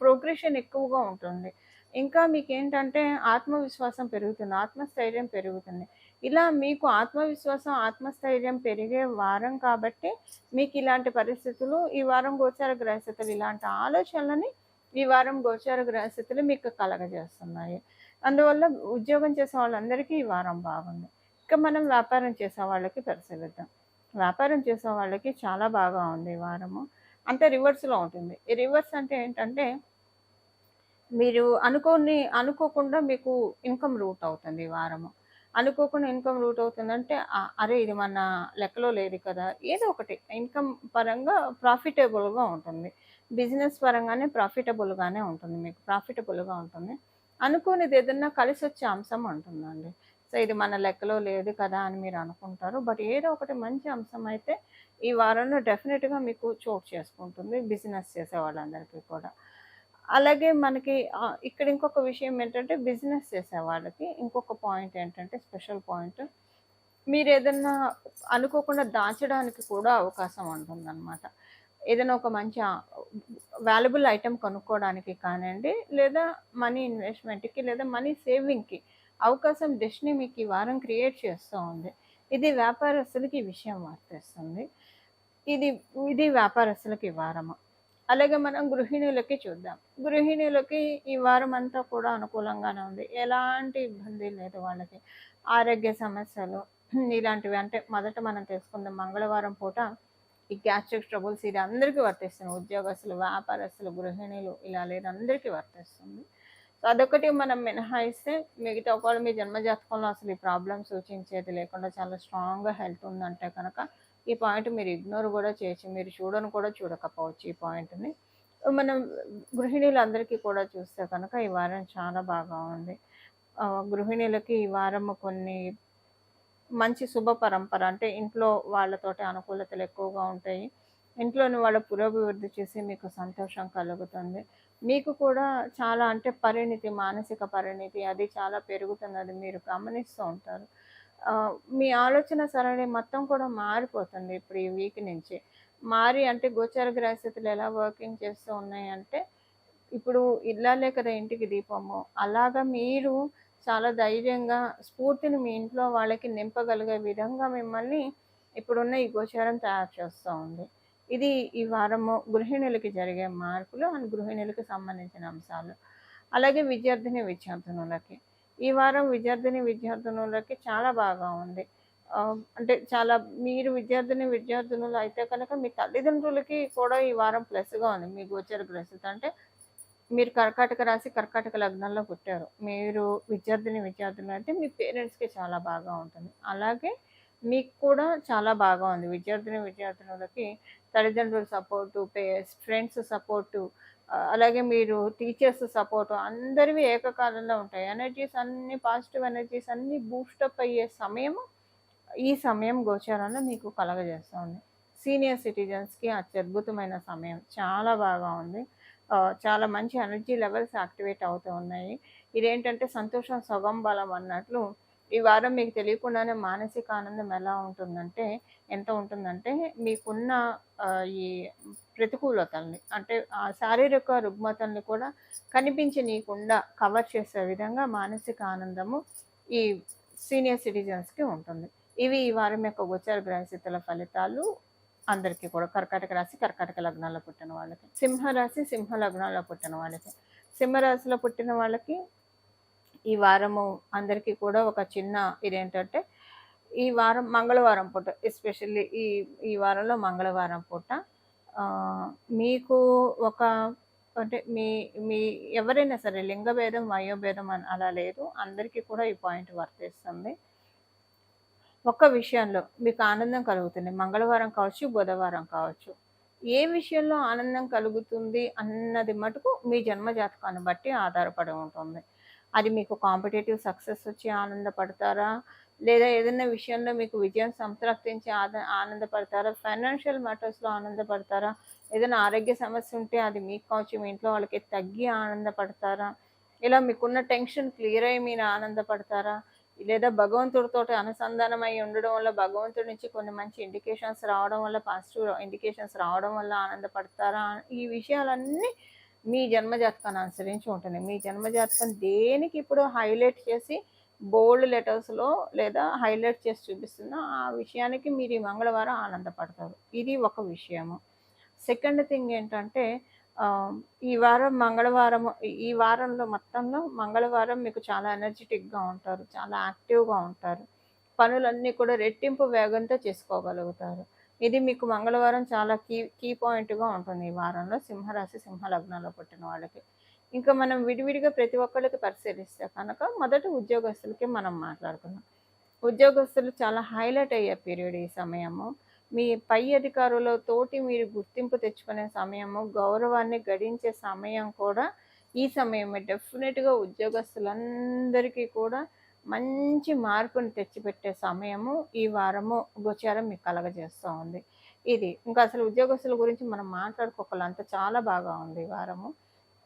ప్రోగ్రెషన్ ఎక్కువగా ఉంటుంది. ఇంకా మీకేంటంటే ఆత్మవిశ్వాసం పెరుగుతుంది. ఆత్మస్థైర్యం పెరుగుతుంది. ఇలా మీకు ఆత్మవిశ్వాసం, ఆత్మస్థైర్యం పెరిగే వారం కాబట్టి మీకు ఇలాంటి పరిస్థితులు ఈ వారం గోచార గ్రహస్థితులు ఇలాంటి ఆలోచనలని ఈ వారం గోచార గ్రహస్థితులు మీకు కలగజేస్తున్నాయి. అందువల్ల ఉద్యోగం చేసే వాళ్ళందరికీ ఈ వారం బాగుంది. ఇక మనం వ్యాపారం చేసే వాళ్ళకి పరిశీలిద్దాం. వ్యాపారం చేసే వాళ్ళకి చాలా బాగా ఉంది ఈ వారము. అంతే రివర్స్‌లో ఉంటుంది. ఈ రివర్స్ అంటే ఏంటంటే, మీరు అనుకోకుండా మీకు ఇన్‌కమ్ రూట్ అవుతుంది ఈ వారము. అనుకోకుండా ఇన్‌కమ్ రూట్ అవుతుందంటే, అరే! ఇది మన లెక్కలో లేదు కదా! ఏదో ఒకటి ఇన్‌కమ్ పరంగా ప్రాఫిటబుల్‌గా ఉంటుంది. బిజినెస్ పరంగానే ప్రాఫిటబుల్‌గానే ఉంటుంది. మీకు ప్రాఫిటబుల్‌గా ఉంటుంది. అనుకోనిదేదన్నా కలిసొచ్చే అంశం ఉంటుందండి. సో, ఇది మన లెక్కలో లేదు కదా! అని మీరు అనుకుంటారు. బట్ ఏదో ఒకటి మంచి అంశం అయితే ఈ వారంలో డెఫినిట్‌గా మీకు చోటు చేసుకుంటుంది బిజినెస్ చేసే వాళ్ళందరికీ కూడా. అలాగే మనకి ఇక్కడ ఇంకొక విషయం ఏంటంటే, బిజినెస్ చేసే వాళ్ళకి ఇంకొక పాయింట్ ఏంటంటే, స్పెషల్ పాయింట్, మీరేదన్నా అనుకోకుండా దాచడానికి కూడా అవకాశం ఉంటుందనమాట. ఏదైనా ఒక మంచి వాల్యుబుల్ ఐటెమ్ కొనుక్కోవడానికి కానియండి, లేదా మనీ ఇన్వెస్ట్‌మెంట్‌కి, లేదా మనీ సేవింగ్‌కి అవకాశం డెస్టినీ మీకు ఈ వారం క్రియేట్ చేస్తూ ఉంది. ఇది వ్యాపారస్తులకి ఈ విషయం వర్తిస్తుంది. ఇది ఇది వ్యాపారస్తులకి ఈ వారము. అలాగే మనం గృహిణులకి చూద్దాం. గృహిణులకి ఈ వారం అంతా కూడా అనుకూలంగానే ఉంది. ఎలాంటి ఇబ్బంది లేదు వాళ్ళకి. ఆరోగ్య సమస్యలు ఇలాంటివి, అంటే మొదట మనం తెలుసుకుందాం. మంగళవారం పూట ఈ గ్యాస్ట్రిక్ ట్రబుల్స్ ఇది అందరికీ వర్తిస్తుంది. ఉద్యోగస్తులు, వ్యాపారస్తులు, గృహిణులు ఇలా లేదు, అందరికీ వర్తిస్తుంది. సో, అదొకటి మనం మినహాయిస్తే మిగతా ఒకవేళ మీ జన్మ జాతకంలో అసలు ఈ ప్రాబ్లమ్ సూచించేది లేకుండా చాలా స్ట్రాంగ్‌గా హెల్త్ ఉందంటే కనుక, ఈ పాయింట్ మీరు ఇగ్నోర్ కూడా చేయొచ్చు. మీరు చూడను కూడా చూడకపోవచ్చు ఈ పాయింట్‌ని. మనం గృహిణీలందరికీ కూడా చూస్తే కనుక ఈ వారం చాలా బాగా ఉంది. గృహిణీలకి ఈ వారం కొన్ని మంచి శుభ పరంపర, అంటే ఇంట్లో వాళ్ళతోటి అనుకూలతలు ఎక్కువగా ఉంటాయి. ఇంట్లోని వాళ్ళ పురోభివృద్ధి చూసి మీకు సంతోషం కలుగుతుంది. మీకు కూడా చాలా, అంటే పరిణితి, మానసిక పరిణితి అది చాలా పెరుగుతుంది. అది మీరు గమనిస్తూ ఉంటారు. మీ ఆలోచన సరళి మొత్తం కూడా మారిపోతుంది ఇప్పుడు ఈ వీక్ నుంచి. అంటే గోచార గ్రహస్థితులు ఎలా వర్కింగ్ చేస్తూ ఉన్నాయంటే, ఇప్పుడు ఇల్లాలే కదా ఇంటికి దీపము. అలాగా మీరు చాలా ధైర్యంగా, స్ఫూర్తిని మీ ఇంట్లో వాళ్ళకి నింపగలిగే విధంగా మిమ్మల్ని ఇప్పుడున్న ఈ గోచారం తయారు చేస్తూ ఉంది. ఇది ఈ వారము గృహిణులకి జరిగే మార్పులు అండ్ గృహిణులకి సంబంధించిన అంశాలు. అలాగే విద్యార్థినులకి. ఈ వారం విద్యార్థినులకి చాలా బాగా ఉంది. అంటే చాలా, మీరు విద్యార్థినులు అయితే కనుక మీ తల్లిదండ్రులకి కూడా ఈ వారం ప్లస్‌గా ఉంది. మీ గోచర గ్రహిత అంటే మీరు కర్కాటక రాశి, కర్కాటక లగ్నంలో పుట్టారు. మీరు విద్యార్థులు అంటే మీ పేరెంట్స్‌కి చాలా బాగా ఉంటుంది. అలాగే మీకు కూడా చాలా బాగా ఉంది. విద్యార్థినులకి తల్లిదండ్రుల సపోర్టు, ఫ్రెండ్స్ సపోర్టు, అలాగే మీరు టీచర్స్ సపోర్టు అందరివి ఏకకాలంలో ఉంటాయి. పాజిటివ్ ఎనర్జీస్ అన్నీ బూస్టప్ అయ్యే సమయము ఈ సమయం గోచారంలో మీకు కలగజేస్తుంది. సీనియర్ సిటిజన్స్‌కి అత్యద్భుతమైన సమయం. చాలా బాగా ఉంది. చాలా మంచి ఎనర్జీ లెవెల్స్ యాక్టివేట్ అవుతూ ఉన్నాయి. ఇదేంటంటే సంతోషం సగం బలం అన్నట్లు ఈ వారం మీకు తెలియకుండానే మానసిక ఆనందం ఎలా ఉంటుందంటే, ఎంత ఉంటుందంటే, మీకున్న ఈ ప్రతికూలతల్ని, అంటే శారీరక రుగ్మతల్ని కూడా కనిపించనీయకుండా కవర్ చేసే విధంగా మానసిక ఆనందము ఈ సీనియర్ సిటిజన్స్‌కి ఉంటుంది. ఇవి ఈ వారం యొక్క గోచర గ్రహస్థితుల ఫలితాలు. అందరికీ కూడా కర్కాటక రాశి, కర్కాటక లగ్నాల్లో పుట్టిన వాళ్ళకి. సింహరాశి, సింహ లగ్నాల్లో పుట్టిన వాళ్ళకి. సింహరాశిలో పుట్టిన వాళ్ళకి ఈ వారము అందరికీ కూడా ఒక చిన్న ఇదేంటంటే, ఈ వారం మంగళవారం పూట, ఎస్పెషల్లీ ఈ వారంలో మంగళవారం పూట మీకు ఒక, అంటే మీ మీ ఎవరైనా సరే లింగభేదం, వయోభేదం అని అలా లేదు. అందరికీ కూడా ఈ పాయింట్ వర్తిస్తుంది. ఒక్క విషయంలో మీకు ఆనందం కలుగుతుంది. మంగళవారం కావచ్చు, బుధవారం కావచ్చు. ఏ విషయంలో ఆనందం కలుగుతుంది అన్నది మటుకు మీ జన్మ జాతకాన్ని బట్టి ఆధారపడి ఉంటుంది. అది మీకు కాంపిటేటివ్ సక్సెస్ వచ్చి ఆనందపడతారా? లేదా ఏదైనా విషయంలో మీకు విజయం సంతృప్తించి ఆనందపడతారా? ఫైనాన్షియల్ మ్యాటర్స్‌లో ఆనందపడతారా? ఏదైనా ఆరోగ్య సమస్య ఉంటే అది మీకు కావచ్చు, మీ ఇంట్లో వాళ్ళకి తగ్గి ఆనందపడతారా? ఇలా మీకున్న టెన్షన్ క్లియర్ అయ్యి మీరు ఆనందపడతారా? లేదా భగవంతుడితోటి అనుసంధానమై ఉండడం వల్ల, భగవంతుడి నుంచి కొన్ని మంచి ఇండికేషన్స్ రావడం వల్ల, పాజిటివ్ ఇండికేషన్స్ రావడం వల్ల ఆనందపడతారా? ఈ విషయాలన్నీ మీ జన్మజాతకాన్ని అనుసరించి ఉంటుంది. మీ జన్మజాతకం దేనికి ఇప్పుడు హైలైట్ చేసి బోల్డ్ లెటర్స్‌లో లేదా హైలైట్ చేసి చూపిస్తుందో ఆ విషయానికి మీరు ఈ మంగళవారం ఆనందపడతారు. ఇది ఒక విషయము. సెకండ్ థింగ్ ఏంటంటే, ఈ వారం మంగళవారం, ఈ వారంలో మొత్తంలో మంగళవారం మీకు చాలా ఎనర్జిటిక్‌గా ఉంటారు. చాలా యాక్టివ్‌గా ఉంటారు. పనులన్నీ కూడా రెట్టింపు వేగంతో చేసుకోగలుగుతారు. ఇది మీకు మంగళవారం చాలా కీ కీ పాయింట్‌గా ఉంటుంది ఈ వారంలో సింహరాశి, సింహ లగ్నంలో పుట్టిన వాళ్ళకి. ఇంకా మనం విడివిడిగా ప్రతి ఒక్కళ్ళకి పరిశీలిస్తే కనుక మొదట ఉద్యోగస్తులకి మనం మాట్లాడుకుందాం. ఉద్యోగస్తులు చాలా హైలైట్ అయ్యే పీరియడ్ ఈ సమయము. మీ పై అధికారులతోటి మీరు గుర్తింపు తెచ్చుకునే సమయము, గౌరవాన్ని గడించే సమయం కూడా ఈ సమయమే. డెఫినెట్‌గా ఉద్యోగస్తులందరికీ కూడా మంచి మార్పుని తెచ్చిపెట్టే సమయము ఈ వారము గోచారం మీకు కలగజేస్తూ ఉంది. ఇది. ఇంకా అసలు ఉద్యోగస్తుల గురించి మనం మాట్లాడుకోకలంత చాలా బాగా ఉంది ఈ వారము.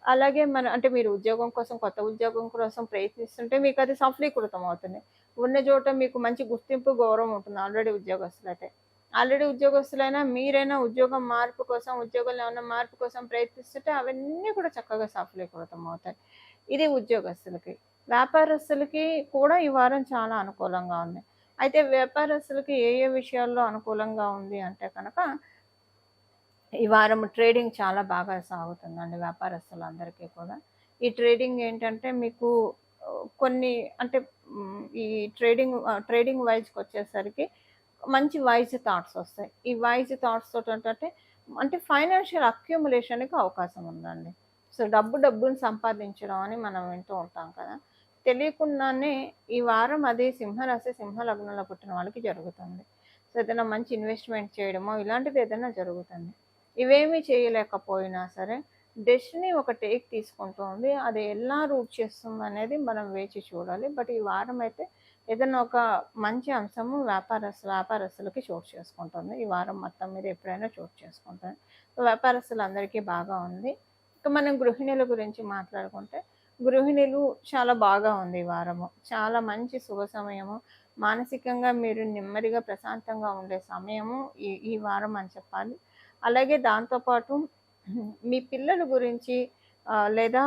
అలాగే అంటే మీరు ఉద్యోగం కోసం, కొత్త ఉద్యోగం కోసం ప్రయత్నిస్తుంటే మీకది సఫలీకృతం అవుతుంది. ఉన్న చోట మీకు మంచి గుర్తింపు, గౌరవం ఉంటుంది ఆల్రెడీ ఉద్యోగస్తులైతే. ఆల్రెడీ ఉద్యోగస్తులైనా మీరైనా ఉద్యోగం మార్పు కోసం, ఉద్యోగంలో ఏమన్నా మార్పు కోసం ప్రయత్నిస్తుంటే అవన్నీ కూడా చక్కగా సఫలీకృతం అవుతాయి. ఇది ఉద్యోగస్తులకి. వ్యాపారస్తులకి కూడా ఈ వారం చాలా అనుకూలంగా ఉంది. అయితే వ్యాపారస్తులకి ఏ ఏ విషయాల్లో అనుకూలంగా ఉంది అంటే కనుక ఈ వారం ట్రేడింగ్ చాలా బాగా సాగుతుందండి వ్యాపారస్తులందరికీ కూడా. ఈ ట్రేడింగ్ ఏంటంటే మీకు కొన్ని అంటే ఈ ట్రేడింగ్ వైజ్‌కొచ్చేసరికి మంచి వైజ్ థాట్స్ వస్తాయి. ఈ వైజ్ థాట్స్ తోటేంటంటే అంటే ఫైనాన్షియల్ అక్యుములేషన్‌కి అవకాశం ఉందండి. సో, డబ్బుని సంపాదించడం అని మనం వింటూ ఉంటాం కదా! తెలియకుండానే ఈ వారం అది సింహరాశి, సింహ లగ్నంలో పుట్టిన వాళ్ళకి జరుగుతుంది. సో, ఏదైనా మంచి ఇన్వెస్ట్‌మెంట్ చేయడమో ఇలాంటిది ఏదైనా జరుగుతుంది. ఇవేమీ చేయలేకపోయినా సరే, డెస్టినీ ఒక టేక్ తీసుకుంటోంది. అది ఎలా రూట్ చేస్తుందనేది మనం వేచి చూడాలి. బట్ ఈ వారం అయితే ఏదైనా ఒక మంచి అంశము వ్యాపారస్తులకి చోటు చేసుకుంటుంది. ఈ వారం మొత్తం మీద ఎప్పుడైనా చోటు చేసుకుంటుంది. వ్యాపారస్తులందరికీ బాగా ఉంది. ఇక మనం గృహిణుల గురించి మాట్లాడుకుంటే, గృహిణులు చాలా బాగా ఉంది ఈ వారము. చాలా మంచి శుభ సమయము. మానసికంగా మీరు నెమ్మదిగా, ప్రశాంతంగా ఉండే సమయము ఈ ఈ వారం అని చెప్పాలి. అలాగే దాంతో పాటు మీ పిల్లల గురించి లేదా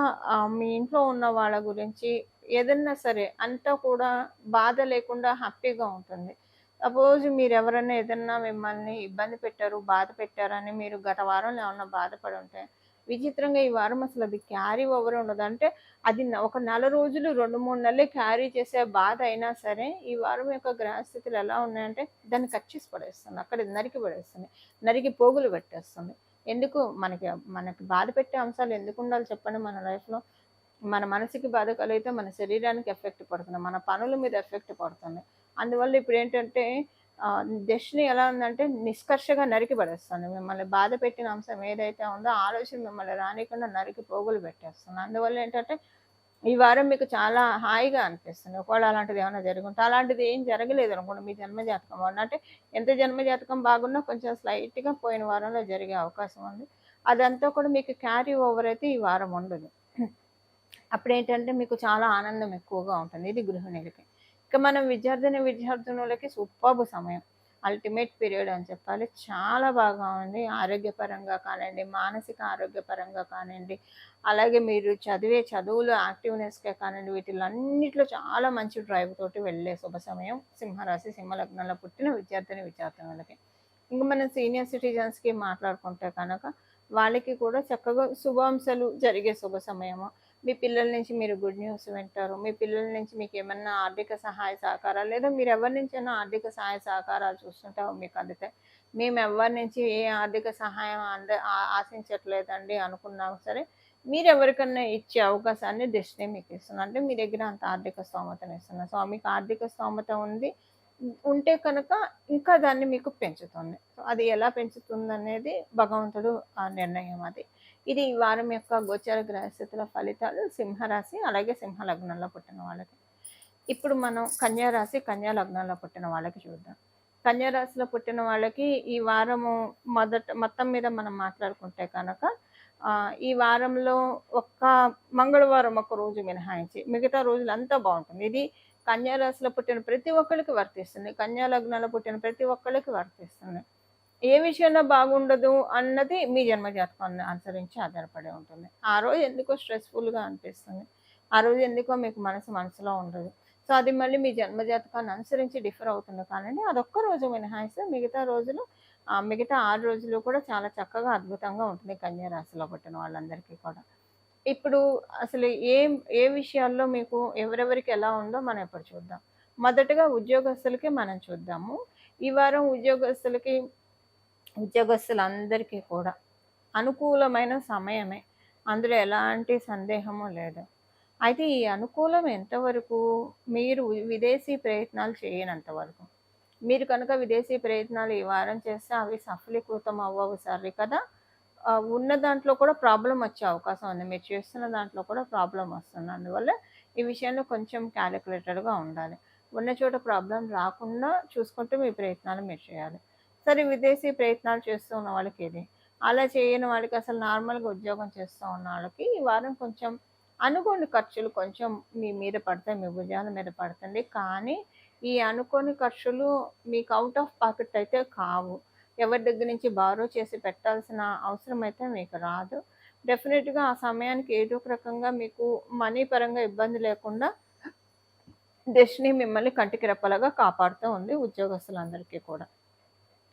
మీ ఇంట్లో ఉన్న వాళ్ళ గురించి ఏదన్నా సరే అంతా కూడా బాధ లేకుండా హ్యాపీగా ఉంటుంది. సపోజ్ మీరెవరైనా ఏదన్నా మిమ్మల్ని ఇబ్బంది పెట్టారు, బాధ పెట్టారని మీరు గత వారంలో ఏమన్నా బాధపడి ఉంటే, విచిత్రంగా ఈ వారం అసలు అది క్యారీ ఓవర్ ఉండదు. అంటే అది ఒక నెల రోజులు, 2, 3 నెలలే క్యారీ చేసే బాధ అయినా సరే, ఈ వారం యొక్క గ్రహస్థితులు ఎలా ఉన్నాయంటే దాన్ని కట్ చేసి పడేస్తుంది. అక్కడే నరికి పడేస్తుంది. నరికి పోగులు పెట్టేస్తుంది. ఎందుకు మనకి బాధ పెట్టే అంశాలు ఎందుకుండాలి చెప్పండి మన లైఫ్‌లో? మన మనసుకి బాధ కలిగితే మన శరీరానికి ఎఫెక్ట్ పడుతుంది. మన పనుల మీద ఎఫెక్ట్ పడుతుంది. అందువల్ల ఇప్పుడేంటంటే డెస్టినీ ఎలా ఉందంటే నిష్కర్షగా నరికి పడేస్తుంది. మిమ్మల్ని బాధ పెట్టిన అంశం ఏదైతే ఉందో ఆలోచన మిమ్మల్ని రానీయకుండా నరికి పోగులు పెట్టేస్తుంది. అందువల్ల ఏంటంటే ఈ వారం మీకు చాలా హాయిగా అనిపిస్తుంది. ఒకవేళ అలాంటిది ఏమైనా జరిగుంటే అలాంటిది ఏం జరగలేదనుకోండి మీ జన్మజాతకం వల్ల. అంటే ఎంత జన్మజాతకం బాగున్నా కొంచెం స్లైట్‌గా పోయిన వారంలో జరిగే అవకాశం ఉంది. అదంతా కూడా మీకు క్యారీ ఓవర్ అయితే ఈ వారం ఉండదు. అప్పుడేంటంటే మీకు చాలా ఆనందం ఎక్కువగా ఉంటుంది. ఇది గృహిణులకి. ఇక మనం విద్యార్థినులకి సూపర్బ్ సమయం. అల్టిమేట్ పీరియడ్ అని చెప్పాలి. చాలా బాగా ఉంది. ఆరోగ్యపరంగా కానియండి, మానసిక ఆరోగ్యపరంగా కానియండి, అలాగే మీరు చదివే చదువులో యాక్టివ్‌నెస్‌కే కానియండి, వీటిలన్నిటిలో చాలా మంచి డ్రైవ్ తోటి వెళ్ళే శుభ సమయం సింహరాశి, సింహ లగ్నంలో పుట్టిన విద్యార్థినులకి. ఇంక మనం సీనియర్ సిటిజన్స్‌కి మాట్లాడుకుంటే కనుక వాళ్ళకి కూడా చక్కగా శుభాంశాలు జరిగే శుభ సమయము. మీ పిల్లల నుంచి మీరు గుడ్ న్యూస్ వింటారు. మీ పిల్లల నుంచి మీకేమన్నా ఆర్థిక సహాయ సహకారాలు లేదా మీరెవరి నుంచైనా ఆర్థిక సహాయ సహకారాలు చూస్తుంటే మీకు అందుతాయి. మేమెవ్వరి నుంచి ఏ ఆర్థిక సహాయం ఆశించట్లేదండి అనుకున్నా సరే, మీరెవరికన్నా ఇచ్చే అవకాశాన్ని డెస్టినీ మీకిస్తుంది. అంటే మీ దగ్గర అంత ఆర్థిక స్తోమతనిస్తుంది. సో, మీకు ఆర్థిక స్తోమత ఉంటే కనుక ఇంకా దాన్ని మీకు పెంచుతుంది. సో, అది ఎలా పెంచుతుందనేది భగవంతుడు నిర్ణయం అది. ఇది ఈ వారం యొక్క గోచర గ్రహస్థితుల ఫలితాలు సింహరాశి, అలాగే సింహ లగ్నంలో పుట్టిన వాళ్ళకి. ఇప్పుడు మనం కన్యా రాశి, కన్యా లగ్నంలో పుట్టిన వాళ్ళకి చూద్దాం. కన్యా రాశిలో పుట్టిన వాళ్ళకి ఈ వారము మొత్తం మీద మనం మాట్లాడుకుంటే కనుక ఈ వారంలో ఒక్క మంగళవారం ఒక రోజు మినహాయించి మిగతా రోజులంతా బాగుంటుంది. ఇది కన్యా రాశిలో పుట్టిన ప్రతి ఒక్కళ్ళకి వర్తిస్తుంది. కన్యా లగ్నంలో పుట్టిన ప్రతి ఒక్కళ్ళకి వర్తిస్తుంది. ఏ విషయంలో బాగుండదు అన్నది మీ జన్మజాతకాన్ని అనుసరించి ఆధారపడి ఉంటుంది. ఆ రోజు ఎందుకో స్ట్రెస్‌ఫుల్‌గా అనిపిస్తుంది. ఆ రోజు ఎందుకో మీకు మనసులో ఉండదు. సో, అది మళ్ళీ మీ జన్మజాతకాన్ని అనుసరించి డిఫర్ అవుతుంది కానండి. అదొక్క రోజు మినహాయిస్తే మిగతా రోజులు మిగతా 6 రోజులు కూడా చాలా చక్కగా అద్భుతంగా ఉంటుంది కన్యా రాశిలో పుట్టిన వాళ్ళందరికీ కూడా. ఇప్పుడు అసలు ఏ విషయాల్లో మీకు ఎవరెవరికి ఎలా ఉందో మనం ఇప్పుడు చూద్దాం. మొదటగా ఉద్యోగస్తులకి మనం చూద్దాము. ఈ వారం ఉద్యోగస్తులందరికీ కూడా అనుకూలమైన సమయమే. అందులో ఎలాంటి సందేహము లేదు. అయితే ఈ అనుకూలం ఎంతవరకు? మీరు విదేశీ ప్రయత్నాలు చేయనంత వరకు. మీరు కనుక విదేశీ ప్రయత్నాలు ఈ వారం చేస్తే అవి సఫలీకృతం అవ్వవు కదా! ఉన్న దాంట్లో కూడా ప్రాబ్లమ్ వచ్చే అవకాశం ఉంది. మీరు చేస్తున్న దాంట్లో కూడా ప్రాబ్లమ్ వస్తుంది. అందువల్ల ఈ విషయంలో కొంచెం క్యాలిక్యులేటెడ్‌గా ఉండాలి. ఉన్న చోట ప్రాబ్లమ్ రాకుండా చూసుకుంటూ మీ ప్రయత్నాలు మీరు చేయాలి. సరే విదేశీ ప్రయత్నాలు చేస్తూ ఉన్న వాళ్ళకిది. అలా చేయని వాళ్ళకి అసలు నార్మల్‌గా ఉద్యోగం చేస్తూ ఉన్న వాళ్ళకి ఈ వారం కొంచెం అనుకోని ఖర్చులు కొంచెం మీ మీద పడతాయి. మీ భుజాల మీద పడుతుంది. కానీ ఈ అనుకోని ఖర్చులు మీకు ఔట్ ఆఫ్ పాకెట్ అయితే కావు. ఎవరి దగ్గర నుంచి బారో చేసి పెట్టాల్సిన అవసరం అయితే మీకు రాదు. డెఫినిట్‌గా ఆ సమయానికి ఏదో ఒక రకంగా మీకు మనీ పరంగా ఇబ్బంది లేకుండా డెస్టినీ మిమ్మల్ని కంటికి రెప్పలాగా కాపాడుతూ ఉంది ఉద్యోగస్తులందరికీ కూడా.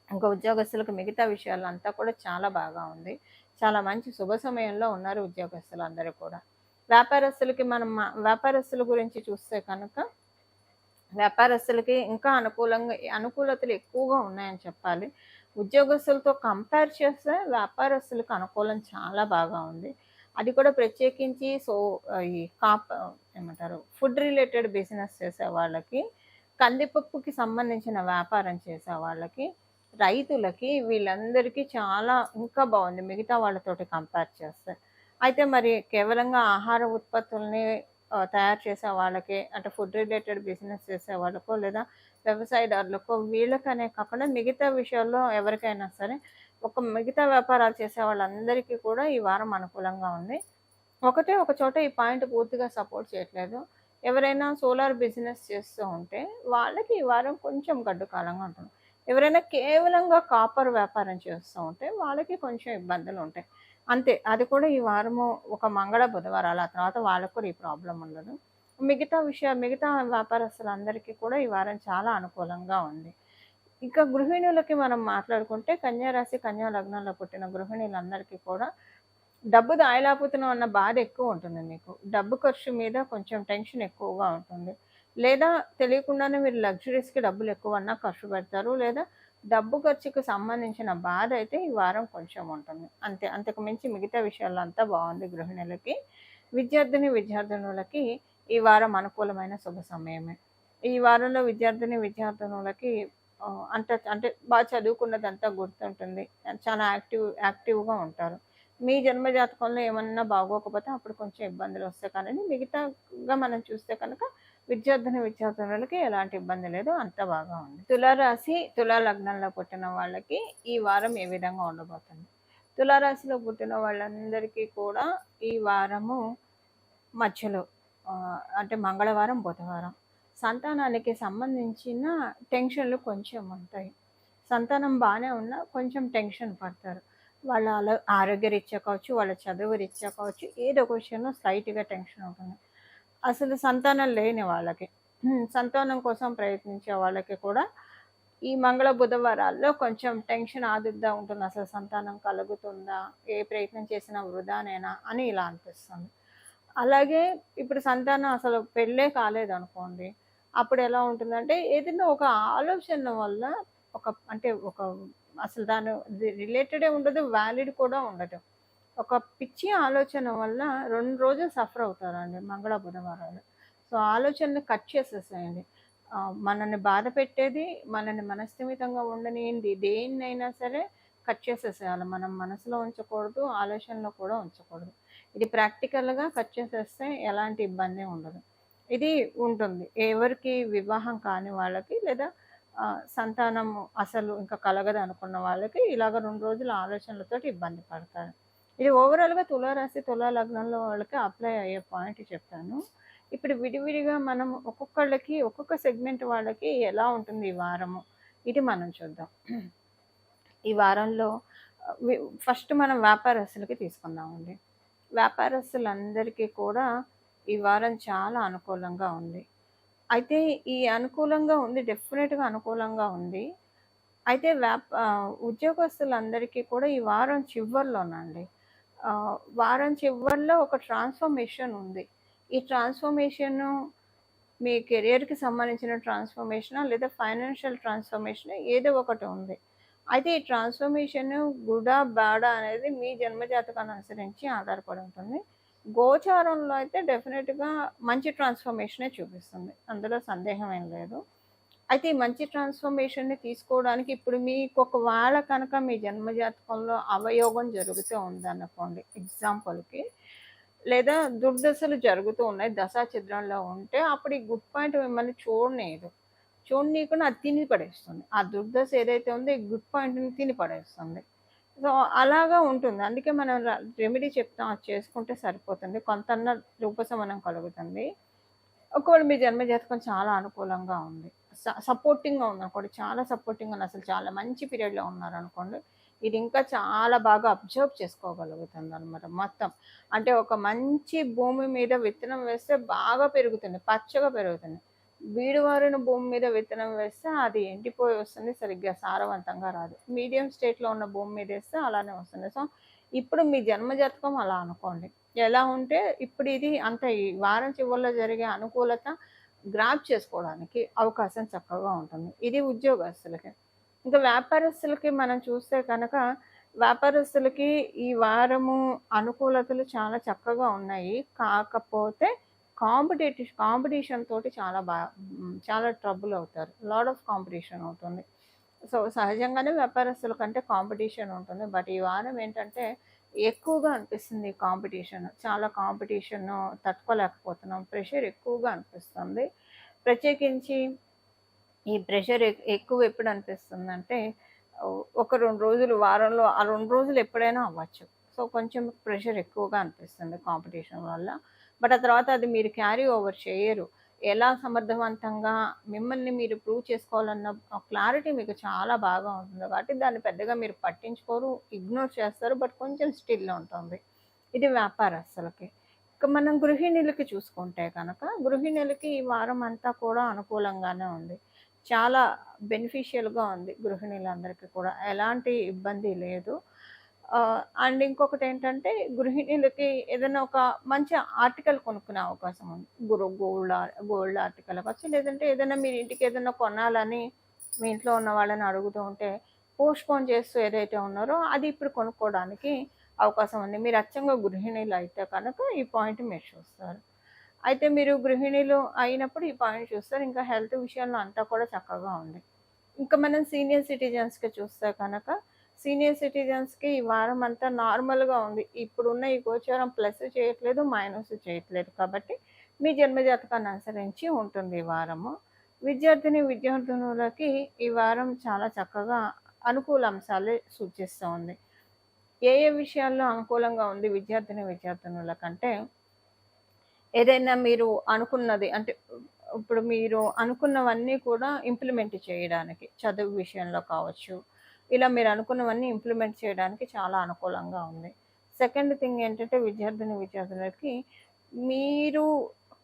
ఇంకా ఉద్యోగస్తులకు మిగతా విషయాలంతా కూడా చాలా బాగా ఉంది. చాలా మంచి శుభ సమయంలో ఉన్నారు ఉద్యోగస్తులందరూ కూడా. వ్యాపారస్తుల గురించి చూస్తే కనుక వ్యాపారస్తులకి ఇంకా అనుకూలతలు ఎక్కువగా ఉన్నాయని చెప్పాలి. ఉద్యోగస్తులతో కంపేర్ చేస్తే వ్యాపారస్తులకు అనుకూలం చాలా బాగా ఉంది. అది కూడా ప్రత్యేకించి ఈ ఏమంటారు ఫుడ్ రిలేటెడ్ బిజినెస్ చేసే వాళ్ళకి, కందిపప్పుకి సంబంధించిన వ్యాపారం చేసే వాళ్ళకి, రైతులకి వీళ్ళందరికీ చాలా ఇంకా బాగుంది మిగతా వాళ్ళతోటి కంపేర్ చేస్తే. అయితే మరి కేవలంగా ఆహార ఉత్పత్తుల్ని తయారు చేసే వాళ్ళకి అంటే ఫుడ్ రిలేటెడ్ బిజినెస్ చేసే వాళ్ళకో లేదా వ్యవసాయదారులకో వీళ్ళకనే కాకుండా మిగతా విషయాల్లో ఎవరికైనా సరే మిగతా వ్యాపారాలు చేసే వాళ్ళందరికీ కూడా ఈ వారం అనుకూలంగా ఉంది. ఒక చోట ఈ పాయింట్ పూర్తిగా సపోర్ట్ చేయట్లేదు. ఎవరైనా సోలార్ బిజినెస్ చేస్తూ ఉంటే వాళ్ళకి ఈ వారం కొంచెం గడ్డు కాలంగా ఉంటుంది. ఎవరైనా కేవలంగా కాపర్ వ్యాపారం చేస్తూ ఉంటే వాళ్ళకి కొంచెం ఇబ్బందులు ఉంటాయి. అంతే. అది కూడా ఈ వారము ఒక మంగళ, బుధవారాలు. ఆ తర్వాత వాళ్ళకి కూడా ఈ ప్రాబ్లమ్ ఉండదు. మిగతా వ్యాపారస్తులందరికీ కూడా ఈ వారం చాలా అనుకూలంగా ఉంది. ఇంకా గృహిణులకి మనం మాట్లాడుకుంటే కన్యా రాశి, కన్యా లగ్నంలో పుట్టిన గృహిణులందరికీ కూడా డబ్బు దాయలేకపోతున్నాం అన్న బాధ ఎక్కువ ఉంటుంది మీకు. డబ్బు ఖర్చు మీద కొంచెం టెన్షన్ ఎక్కువగా ఉంటుంది. లేదా తెలియకుండానే మీరు లగ్జరీస్‌కి డబ్బులు ఎక్కువన్నా ఖర్చు పెడతారు. లేదా డబ్బు ఖర్చుకు సంబంధించిన బాధ అయితే ఈ వారం కొంచెం ఉంటుంది. అంతే. అంతకు మించి మిగతా విషయాల్లో అంతా బాగుంది గృహిణులకి. విద్యార్థినులకి ఈ వారం అనుకూలమైన శుభ సమయమే. ఈ వారంలో విద్యార్థినులకి అంటే బాగా చదువుకున్నదంతా గుర్తుంటుంది. చాలా యాక్టివ్‌గా ఉంటారు. మీ జన్మ జాతకంలో ఏమన్నా బాగోకపోతే అప్పుడు కొంచెం ఇబ్బందులు వస్తాయి. కానీ మిగతాగా మనం చూస్తే కనుక విద్యార్థినులకి ఎలాంటి ఇబ్బంది లేదు. అంతా బాగా ఉంది. తులారాశి, తులా లగ్నంలో పుట్టిన వాళ్ళకి ఈ వారం ఏ విధంగా ఉండబోతుంది? తులారాశిలో పుట్టిన వాళ్ళందరికీ కూడా ఈ వారము మధ్యలో అంటే మంగళవారం, బుధవారం సంతానానికి సంబంధించిన టెన్షన్‌లు కొంచెం ఉంటాయి. సంతానం బానే ఉన్నా కొంచెం టెన్షన్ పడతారు. వాళ్ళ ఆరోగ్యరీత్యా కావచ్చు, వాళ్ళ చదువు రీత్యా కావచ్చు, ఏదో ఒక విషయంలో స్లైట్‌గా టెన్షన్ ఉంటుంది. అసలు సంతానం లేని వాళ్ళకి, సంతానం కోసం ప్రయత్నించే వాళ్ళకి కూడా ఈ మంగళ, బుధవారాల్లో కొంచెం టెన్షన్ ఆదుర్దా ఉంటుంది. అసలు సంతానం కలుగుతుందా? ఏ ప్రయత్నం చేసినా వృధానేనా అని ఇలా అనిపిస్తుంది. అలాగే ఇప్పుడు సంతానం అసలు పెళ్ళే కాలేదనుకోండి. అప్పుడు ఎలా ఉంటుందంటే ఏదైనా ఒక ఆలోచన వల్ల ఒక అసలు దాని రిలేటెడే ఉండదు. వాలిడ్ కూడా ఉండదు. ఒక పిచ్చి ఆలోచన వల్ల 2 రోజులు సఫర్ అవుతారండి మంగళ, బుధవారాలు. సో, ఆలోచనని కట్ చేసేసేయండి. మనల్ని బాధ పెట్టేది, మనల్ని మనస్థిమితంగా ఉండనియంది దేన్నైనా సరే కట్ చేసేసేయాలి. మనం మనసులో ఉంచకూడదు, ఆలోచనలో కూడా ఉంచకూడదు. ఇది ప్రాక్టికల్‌గా కట్ చేసేస్తే ఎలాంటి ఇబ్బంది ఉండదు. ఇది ఉంటుంది. ఎవరికి వివాహం కాని వాళ్ళకి లేదా సంతానం అసలు ఇంకా కలగదు అనుకున్న వాళ్ళకి ఇలాగ 2 రోజుల ఆలోచనలతోటి ఇబ్బంది పడతారు. ఇది ఓవరాల్‌గా తులారాశి, తులా లగ్నంలో వాళ్ళకి అప్లై అయ్యే పాయింట్ చెప్పాను. ఇప్పుడు విడివిడిగా మనం ఒక్కొక్క సెగ్మెంట్ వాళ్ళకి ఎలా ఉంటుంది ఈ వారము, ఇది మనం చూద్దాం. ఈ వారంలో ఫస్ట్ మనం వ్యాపారస్తులకి తీసుకుందామండి. వ్యాపారస్తులందరికీ కూడా ఈ వారం చాలా అనుకూలంగా ఉంది. అయితే ఈ అనుకూలంగా ఉంది. డెఫినెట్‌గా అనుకూలంగా ఉంది. అయితే ఉద్యోగస్తులందరికీ కూడా ఈ వారం చివర్లోనండి వారం చివర్లో ఒక ట్రాన్స్‌ఫర్మేషన్ ఉంది. ఈ ట్రాన్స్‌ఫర్మేషను మీ కెరియర్‌కి సంబంధించిన ట్రాన్స్‌ఫర్మేషనా లేదా ఫైనాన్షియల్ ట్రాన్స్‌ఫర్మేషనా ఏదో ఒకటి ఉంది. అయితే ఈ ట్రాన్స్‌ఫర్మేషను గుడా, బాడా అనేది మీ జన్మజాతకాన్ని అనుసరించి ఆధారపడి ఉంటుంది. గోచారంలో అయితే డెఫినిట్‌గా మంచి ట్రాన్స్‌ఫర్మేషనే చూపిస్తుంది. అందులో సందేహం ఏం లేదు. అయితే ఈ మంచి ట్రాన్స్‌ఫర్మేషన్‌ని తీసుకోవడానికి ఇప్పుడు మీకొకవేళ కనుక మీ జన్మజాతకంలో అవయోగం జరుగుతూ ఉందనుకోండి ఎగ్జాంపుల్‌కి, లేదా దుర్దశలు జరుగుతూ ఉన్నాయి దశాఛిద్రంలో ఉంటే అప్పుడు ఈ గుడ్ పాయింట్ మిమ్మల్ని చూడనీయదు. చూడనీయకుండా అది తిని పడేస్తుంది. ఆ దుర్దశ ఏదైతే ఉందో ఈ గుడ్ పాయింట్‌ని తిని పడేస్తుంది. సో, అలాగా ఉంటుంది. అందుకే మనం రెమెడీ చెప్తాం. అది చేసుకుంటే సరిపోతుంది. కొంతన్నా ఉపశమనం కలుగుతుంది. ఒకవేళ మీ జన్మ జాతకం చాలా అనుకూలంగా ఉంది. సపోర్టింగ్‌గా ఉందనుకోండి. చాలా సపోర్టింగ్‌గా ఉంది. అసలు చాలా మంచి పీరియడ్‌లో ఉన్నారనుకోండి. ఇది ఇంకా చాలా బాగా అబ్జర్వ్ చేసుకోగలుగుతుందనమాట మొత్తం. అంటే ఒక మంచి భూమి మీద విత్తనం వేస్తే బాగా పెరుగుతుంది. పచ్చగా పెరుగుతుంది. బీడువారిన భూమి మీద విత్తనం వేస్తే అది ఎండిపోయి వస్తుంది. సరిగ్గా సారవంతంగా రాదు. మీడియం స్టేట్‌లో ఉన్న భూమి మీద ఏస్తే అలానే వస్తుంది. సో, ఇప్పుడు మీ జన్మ జాతకం అలా అనుకోండి. ఎలా ఉంటే ఇప్పుడు ఇది అంత ఈ వారం చివరిలో జరిగే అనుకూలత గ్రాప్ చేసుకోవడానికి అవకాశం చక్కగా ఉంటుంది. ఇది ఉద్యోగస్తులకి. ఇంకా వ్యాపారస్తులకి మనం చూస్తే కనుక, వ్యాపారస్తులకి ఈ వారము అనుకూలతలు చాలా చక్కగా ఉన్నాయి. కాకపోతే కాంపిటీషన్ తోటి చాలా ట్రబుల్ అవుతారు. లాట్ ఆఫ్ కాంపిటీషన్ అవుతుంది. సో, సహజంగానే వ్యాపారస్తుల కంటే కాంపిటీషన్ ఉంటుంది. బట్ ఈ వారం ఏంటంటే ఎక్కువగా అనిపిస్తుంది కాంపిటీషన్. చాలా కాంపిటీషను తట్టుకోలేకపోతున్నాం. ప్రెషర్ ఎక్కువగా అనిపిస్తుంది. ప్రత్యేకించి ఈ ప్రెషర్ ఎక్కువ ఎప్పుడు అనిపిస్తుందంటే ఒక 2 రోజులు వారంలో ఆ 2 రోజులు ఎప్పుడైనా అవ్వచ్చు. సో, కొంచెం ప్రెషర్ ఎక్కువగా అనిపిస్తుంది కాంపిటీషన్ వల్ల. బట్ ఆ తర్వాత అది మీరు క్యారీ ఓవర్ చేయరు. ఎలా సమర్థవంతంగా మిమ్మల్ని మీరు ప్రూవ్ చేసుకోవాలన్న క్లారిటీ మీకు చాలా బాగా ఉంటుంది కాబట్టి దాన్ని పెద్దగా మీరు పట్టించుకోరు, ఇగ్నోర్ చేస్తారు. బట్ కొంచెం స్టిల్ ఉంటుంది. ఇది వ్యాపారస్తులకి. ఇక మనం గృహిణులకి చూసుకుంటే కనుక, గృహిణులకి ఈ వారం అంతా కూడా అనుకూలంగానే ఉంది. చాలా బెనిఫిషియల్‌గా ఉంది గృహిణులందరికీ కూడా. ఎలాంటి ఇబ్బంది లేదు. అండ్ ఇంకొకటేంటంటే గృహిణులకి ఏదైనా ఒక మంచి ఆర్టికల్ కొనుక్కునే అవకాశం ఉంది. గోల్డ్ ఆర్టికల్ అవ్వచ్చు. లేదంటే ఏదైనా మీరు ఇంటికి ఏదైనా కొనాలని మీ ఇంట్లో ఉన్న వాళ్ళని అడుగుతూ ఉంటే పోస్ట్‌పోన్ చేస్తూ ఏదైతే ఉన్నారో అది ఇప్పుడు కొనుక్కోవడానికి అవకాశం ఉంది. మీరు అచ్చంగా గృహిణులైతే కనుక ఈ పాయింట్ మీరు చూస్తారు. అయితే మీరు గృహిణులు అయినప్పుడు ఈ పాయింట్ చూస్తారు. ఇంకా హెల్త్ విషయంలో అంతా కూడా చక్కగా ఉంది. ఇంకా మనం సీనియర్ సిటిజన్స్‌కి చూస్తే కనుక, సీనియర్ సిటిజన్స్‌కి ఈ వారం అంతా నార్మల్‌గా ఉంది. ఇప్పుడున్న ఈ గోచారం ప్లస్ చేయట్లేదు, మైనస్ చేయట్లేదు. కాబట్టి మీ జన్మ జాతకాన్ని అనుసరించి ఉంటుంది ఈ వారము. విద్యార్థినులకి ఈ వారం చాలా చక్కగా అనుకూల అంశాలే సూచిస్తూ ఉంది. ఏ ఏ విషయాల్లో అనుకూలంగా ఉంది విద్యార్థినులకంటే ఏదైనా మీరు అనుకున్నది అంటే ఇప్పుడు మీరు అనుకున్నవన్నీ కూడా ఇంప్లిమెంట్ చేయడానికి చదువు విషయంలో కావచ్చు. ఇలా మీరు అనుకున్నవన్నీ ఇంప్లిమెంట్ చేయడానికి చాలా అనుకూలంగా ఉంది. సెకండ్ థింగ్ ఏంటంటే విద్యార్థులకి మీరు